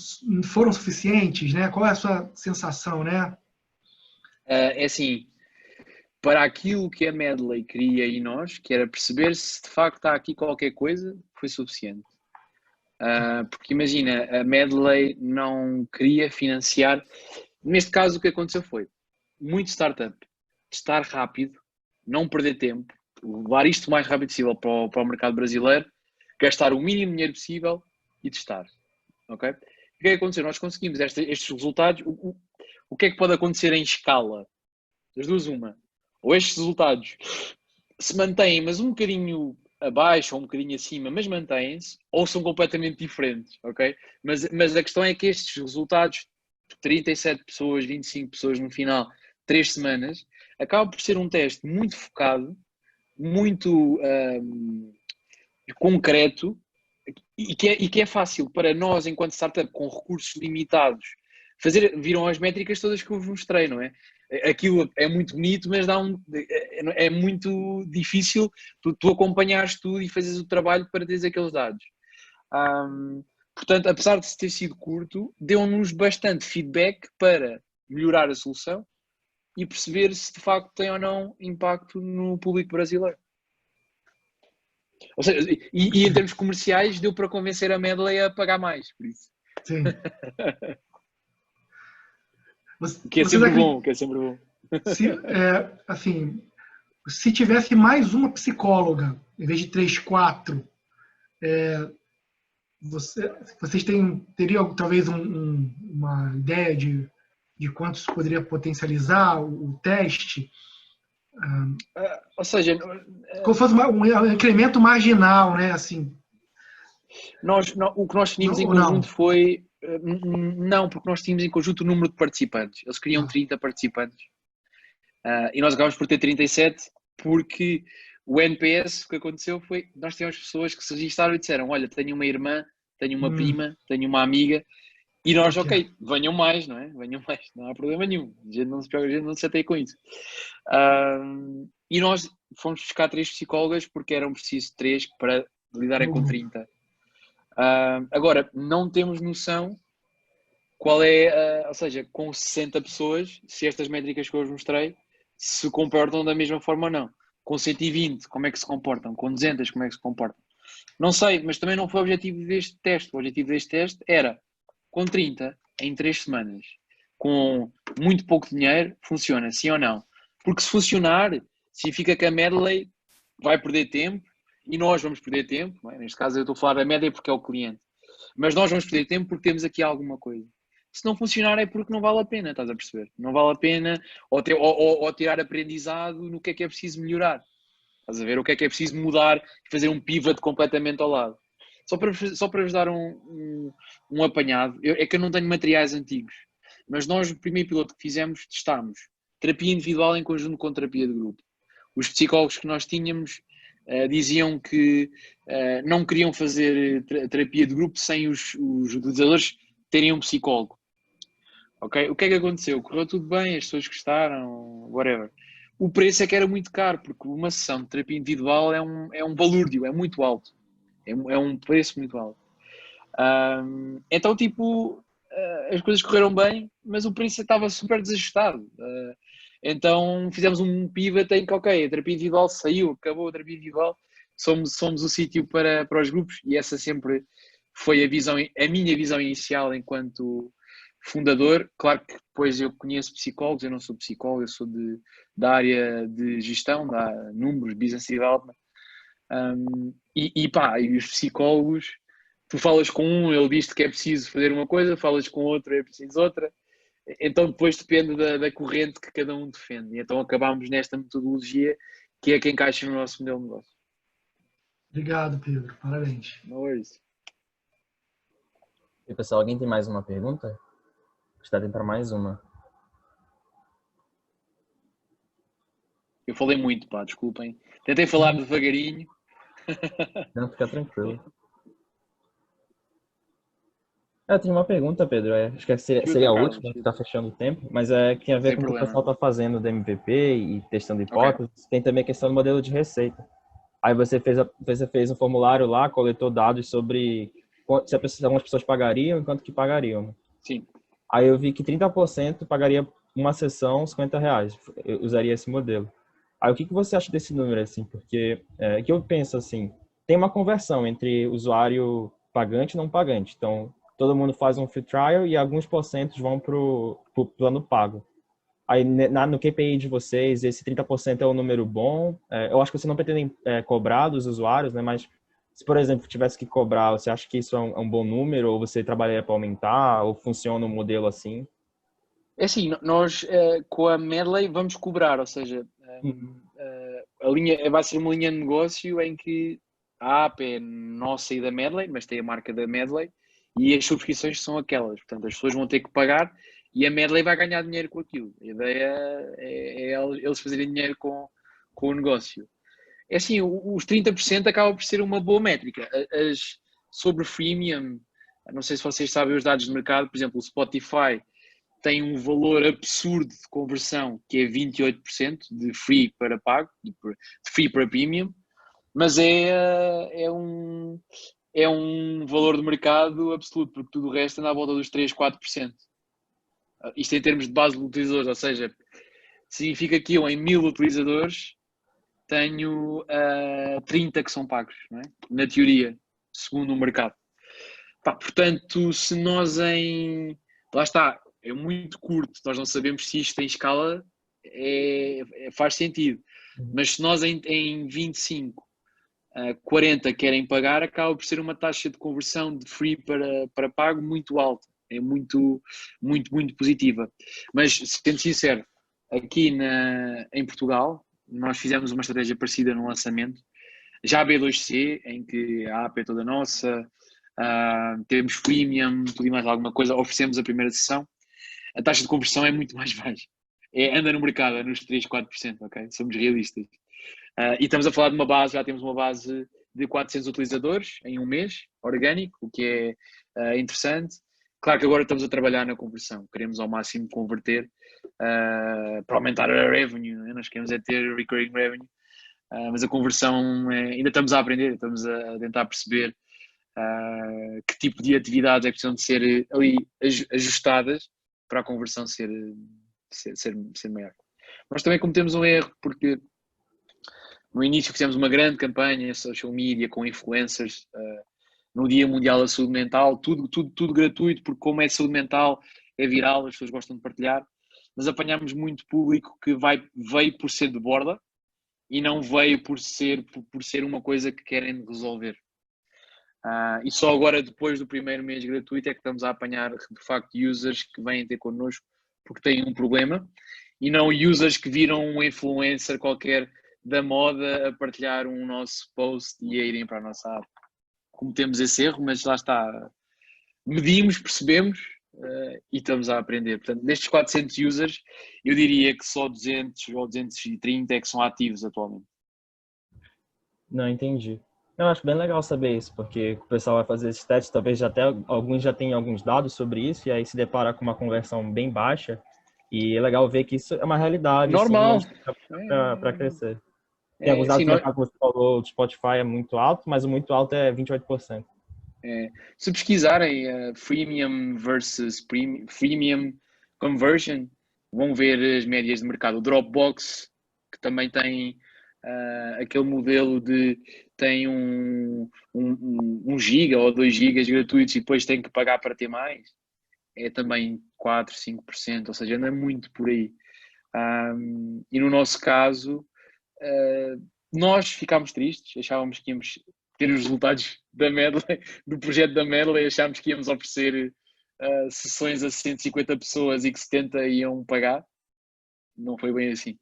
suficientes, né? Qual é a sua sensação, né? É assim, para aquilo que a Medley queria e nós, que era perceber se de facto está aqui qualquer coisa, foi suficiente. Porque imagina, a Medley não queria financiar. Neste caso, o que aconteceu foi muito startup, testar rápido, não perder tempo, levar isto o mais rápido possível para o mercado brasileiro, gastar o mínimo dinheiro possível e testar. Ok? O que é que aconteceu? Nós conseguimos estes resultados. O que é que pode acontecer em escala? Das duas, uma. Ou estes resultados se mantêm, mas um bocadinho abaixo ou um bocadinho acima, mas mantêm-se, ou são completamente diferentes, ok? Mas a questão é que estes resultados, 37 pessoas, 25 pessoas no final, 3 semanas, acaba por ser um teste muito focado, muito concreto e que é fácil para nós, enquanto startup, com recursos limitados, viram as métricas todas que eu vos mostrei, não é? Aquilo é muito bonito, mas é muito difícil tu acompanhares tudo e fazes o trabalho para teres aqueles dados. Portanto, apesar de ter sido curto, deu-nos bastante feedback para melhorar a solução e perceber se de facto tem ou não impacto no público brasileiro. Ou seja, e em termos comerciais deu para convencer a Medley a pagar mais, por isso. Sim. Que é sempre bom, que é sempre bom. Assim, se tivesse mais uma psicóloga, em vez de 3, 4, vocês teriam talvez uma ideia de quanto isso poderia potencializar o teste? Ou seja, como fosse um incremento marginal, né? Assim, o que nós tínhamos em conjunto foi... Não, porque nós tínhamos em conjunto o número de participantes. Eles queriam 30 participantes. E nós acabamos por ter 37, porque o NPS, o que aconteceu foi, nós tivemos pessoas que se registaram e disseram, olha, tenho uma irmã, tenho uma prima, tenho uma amiga, e nós, ok, venham mais, não é? Venham mais, não há problema nenhum. A gente não se chateia com isso. E nós fomos buscar 3 psicólogas, porque eram preciso 3 para lidarem com 30. Agora, não temos noção qual é, ou seja, com 60 pessoas, se estas métricas que eu vos mostrei, se comportam da mesma forma ou não. Com 120, como é que se comportam? Com 200, como é que se comportam? Não sei, mas também não foi o objetivo deste teste. O objetivo deste teste era, com 30, em 3 semanas, com muito pouco dinheiro, funciona, sim ou não? Porque se funcionar, significa que a Medley vai perder tempo e nós vamos perder tempo. Não é? Neste caso eu estou a falar da Medley porque é o cliente. Mas nós vamos perder tempo porque temos aqui alguma coisa. Se não funcionar é porque não vale a pena, estás a perceber? Não vale a pena ou tirar aprendizado no que é preciso melhorar. Estás a ver? O que é preciso mudar e fazer um pivot completamente ao lado. Só para vos dar um apanhado, é que eu não tenho materiais antigos, mas nós, o primeiro piloto que fizemos, testámos terapia individual em conjunto com terapia de grupo. Os psicólogos que nós tínhamos diziam que não queriam fazer terapia de grupo sem os utilizadores terem um psicólogo. Okay? O que é que aconteceu? Correu tudo bem, as pessoas gostaram, whatever. O preço é que era muito caro, porque uma sessão de terapia individual é um balúrdio, é muito alto. É um preço muito alto. Então, tipo, as coisas correram bem, mas o preço estava super desajustado. Então, fizemos um pivot em que, ok, a terapia individual saiu, acabou a terapia individual, somos o sítio para os grupos, e essa sempre foi a minha visão inicial enquanto fundador. Claro que depois eu conheço psicólogos, eu não sou psicólogo, eu sou da área de gestão, da números, business development. E os psicólogos, tu falas com um, ele diz-te que é preciso fazer uma coisa, falas com outro, é preciso outra. Então depois depende da corrente que cada um defende. E então acabámos nesta metodologia que é que encaixa no nosso modelo de negócio. Obrigado, Pedro. Parabéns. Não é isso. E pessoal, alguém tem mais uma pergunta? Está dentro para mais uma. Eu falei muito, pá, desculpem. Tentei falar devagarinho. Não, fica tranquilo. Eu tinha uma pergunta, Pedro. Acho que seria a última, que está fechando o tempo, mas que tem a ver com o que o pessoal está fazendo do MVP e testando hipóteses. Okay. Tem também a questão do modelo de receita. Aí você fez um formulário lá, coletou dados sobre se algumas pessoas pagariam e quanto que pagariam. Sim. Aí eu vi que 30% pagaria uma sessão R$50. Eu usaria esse modelo. Aí o que você acha desse número, assim? Porque que eu penso assim, tem uma conversão entre usuário pagante e não pagante. Então, todo mundo faz um free trial e alguns porcentos vão pro plano pago. Aí no KPI de vocês, esse 30% é um número bom. Eu acho que você não pretende cobrar dos usuários, né? Mas se, por exemplo, tivesse que cobrar, você acha que isso é um bom número? Ou você trabalharia para aumentar? Ou funciona um modelo assim? É assim, nós com a Medley vamos cobrar, ou seja, a linha vai ser uma linha de negócio em que a app é nossa e da Medley, mas tem a marca da Medley e as subscrições são aquelas. Portanto, as pessoas vão ter que pagar e a Medley vai ganhar dinheiro com aquilo. A ideia é eles fazerem dinheiro com o negócio. É assim, os 30% acaba por ser uma boa métrica. Sobre freemium, não sei se vocês sabem os dados de mercado, por exemplo, o Spotify tem um valor absurdo de conversão, que é 28% de free para pago, de free para premium, mas é um valor de mercado absoluto, porque tudo o resto anda à volta dos 3, 4%. Isto em termos de base de utilizadores, ou seja, significa que eu em 1000 utilizadores tenho 30 que são pagos, não é? Na teoria, segundo o mercado. Portanto, se nós lá está, é muito curto, nós não sabemos se isto em escala faz sentido, mas se nós em 25, 40 querem pagar, acaba por ser uma taxa de conversão de free para pago muito alta, é muito, muito, muito positiva. Mas, sendo sincero, aqui em Portugal, nós fizemos uma estratégia parecida no lançamento, já a B2C, em que a app é toda nossa, temos freemium, tudo e mais alguma coisa, oferecemos a primeira sessão, a taxa de conversão é muito mais baixa. Anda no mercado, nos 3, 4%, ok? Somos realistas. E estamos a falar de uma base, já temos uma base de 400 utilizadores em um mês, orgânico, o que é interessante. Claro que agora estamos a trabalhar na conversão, queremos ao máximo converter para aumentar a revenue, né? Nós queremos ter recurring revenue, mas a conversão ainda estamos a aprender, estamos a tentar perceber que tipo de atividades é que precisam de ser ali ajustadas para a conversão ser maior. Nós também cometemos um erro, porque no início fizemos uma grande campanha social media com influencers no Dia Mundial da Saúde Mental, tudo gratuito, porque como é saúde mental, é viral, as pessoas gostam de partilhar, mas apanhámos muito público que veio por ser de borda e não veio por ser uma coisa que querem resolver. E só agora, depois do primeiro mês gratuito, é que estamos a apanhar, de facto, users que vêm ter connosco porque têm um problema e não users que viram um influencer qualquer da moda a partilhar um nosso post e a irem para a nossa app. Cometemos esse erro, mas lá está. Medimos, percebemos e estamos a aprender. Portanto, nestes 400 users, eu diria que só 200 ou 230 é que são ativos atualmente. Não, entendi. Eu acho bem legal saber isso, porque o pessoal vai fazer esses testes, talvez alguns já tenham alguns dados sobre isso, e aí se depara com uma conversão bem baixa, e é legal ver que isso é uma realidade, normal, para crescer. Tem alguns dados que você falou, o Spotify é muito alto, mas o muito alto é 28%. Se pesquisarem freemium versus freemium conversion, vão ver as médias de mercado. O Dropbox, que também tem aquele modelo de tem 1 giga ou 2 gigas gratuitos e depois tem que pagar para ter mais, é também 4, 5%, ou seja, anda muito por aí. E no nosso caso, nós ficámos tristes, achávamos que íamos ter os resultados da Medley, do projeto da Medley, achámos que íamos oferecer sessões a 150 pessoas e que 70 iam pagar. Não foi bem assim.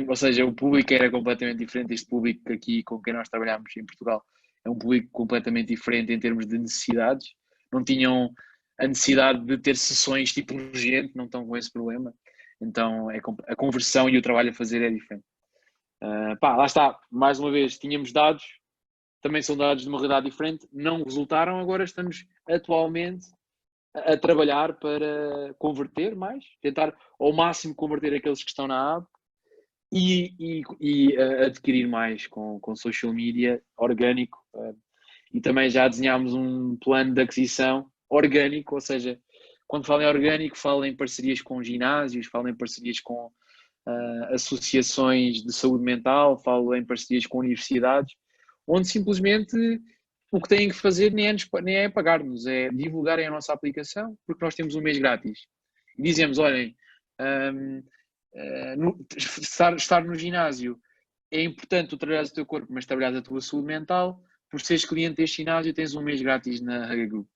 Ou seja, o público era completamente diferente. Este público aqui com quem nós trabalhamos em Portugal é um público completamente diferente em termos de necessidades. Não tinham a necessidade de ter sessões tipo urgente, não estão com esse problema. Então a conversão e o trabalho a fazer é diferente. Lá está, mais uma vez, tínhamos dados, também são dados de uma realidade diferente, não resultaram, agora estamos atualmente a trabalhar para converter mais, tentar ao máximo converter aqueles que estão na app e adquirir mais com social media orgânico. E também já desenhámos um plano de aquisição orgânico, ou seja, quando falo em orgânico, falo em parcerias com ginásios, falo em parcerias com associações de saúde mental, falo em parcerias com universidades, onde simplesmente o que têm que fazer nem é pagar-nos, é divulgarem a nossa aplicação, porque nós temos um mês grátis. E dizemos, olhem, estar no ginásio é importante tu trabalhares o teu corpo, mas trabalhares a tua saúde mental. Por seres cliente deste ginásio, tens um mês grátis na Haga Group.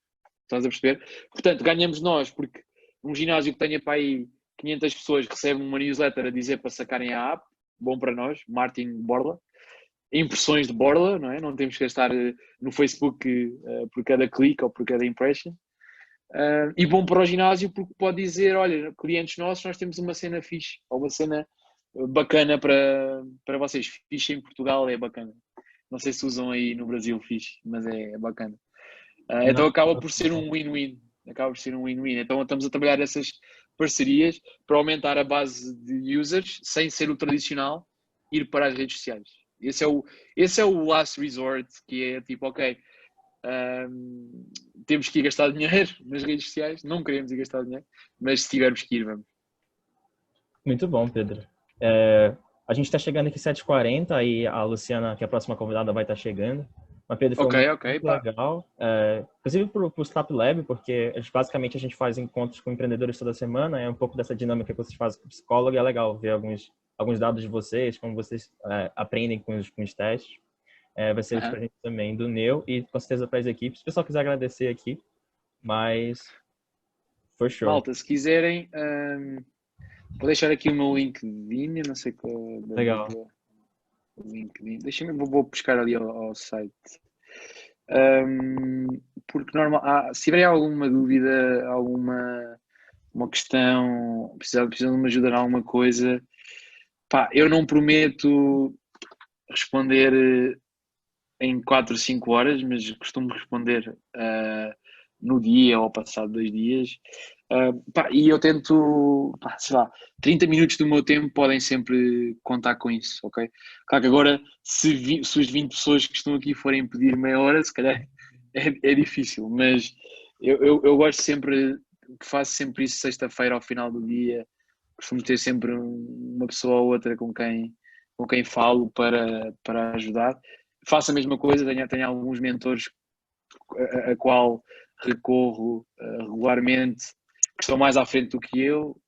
Estás a perceber? Portanto, ganhamos nós, porque um ginásio que tenha para aí 500 pessoas recebe uma newsletter a dizer para sacarem a app, bom para nós, marketing de borla, impressões de borla, não é? Não temos que gastar no Facebook por cada clique ou por cada impression. E bom para o ginásio porque pode dizer, olha, clientes nossos, nós temos uma cena fixe, ou uma cena bacana para vocês. Fixe em Portugal é bacana. Não sei se usam aí no Brasil fixe, mas é bacana. Então acaba por ser um win-win. acaba por ser um win-win. Então estamos a trabalhar essas parcerias para aumentar a base de users sem ser o tradicional ir para as redes sociais. Esse é o last resort, que é tipo, ok, temos que ir gastar dinheiro nas redes sociais, não queremos ir gastar dinheiro, mas se tivermos que ir, vamos. Muito bom, Pedro. A gente está chegando aqui 7h40, aí a Luciana, que é a próxima convidada, vai estar chegando. Mas, Pedro, foi muito legal. Inclusive para o Startup Lab, porque basicamente a gente faz encontros com empreendedores toda semana, é um pouco dessa dinâmica que vocês fazem com psicólogo, é legal ver alguns dados de vocês, como vocês aprendem com os testes. Vai ser útil para a gente também do Neo e com certeza para as equipes. Se o pessoal quiser agradecer aqui, mas for sure. Malta, se quiserem, vou deixar aqui o meu LinkedIn, eu não sei qual é. Legal. LinkedIn. Vou buscar ali ao site. Porque normal, se tiverem alguma dúvida, uma questão, precisam de uma ajuda em alguma coisa, pá, eu não prometo responder em 4 ou 5 horas, mas costumo responder no dia ou passado 2 dias. E eu tento, sei lá, 30 minutos do meu tempo podem sempre contar com isso, ok? Claro que agora, se as 20 pessoas que estão aqui forem pedir meia hora, se calhar é difícil, mas eu gosto sempre, faço sempre isso sexta-feira ao final do dia, costumo ter sempre uma pessoa ou outra com quem falo para ajudar. Faço a mesma coisa, tenho alguns mentores a qual recorro regularmente, que estão mais à frente do que eu,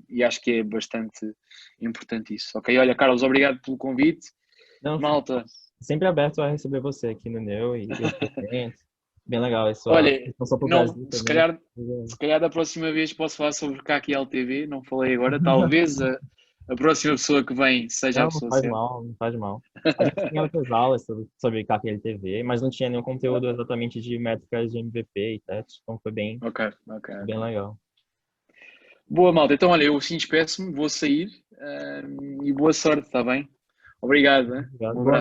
e acho que é bastante importante isso. Ok, olha, Carlos, obrigado pelo convite. Não, malta. Sempre aberto a receber você aqui no Neo e os presentes. Bem legal isso. Olha, se calhar da próxima vez posso falar sobre KQLTV, não falei agora, talvez a próxima pessoa que vem seja a pessoa certa. Não faz mal. A gente tinha outras aulas sobre KQLTV, mas não tinha nenhum conteúdo exatamente de métricas de MVP e testes, então foi bem legal. Boa, malta. Então, olha, eu sim despeço-me, vou sair e boa sorte, está bem? Obrigado. Obrigado.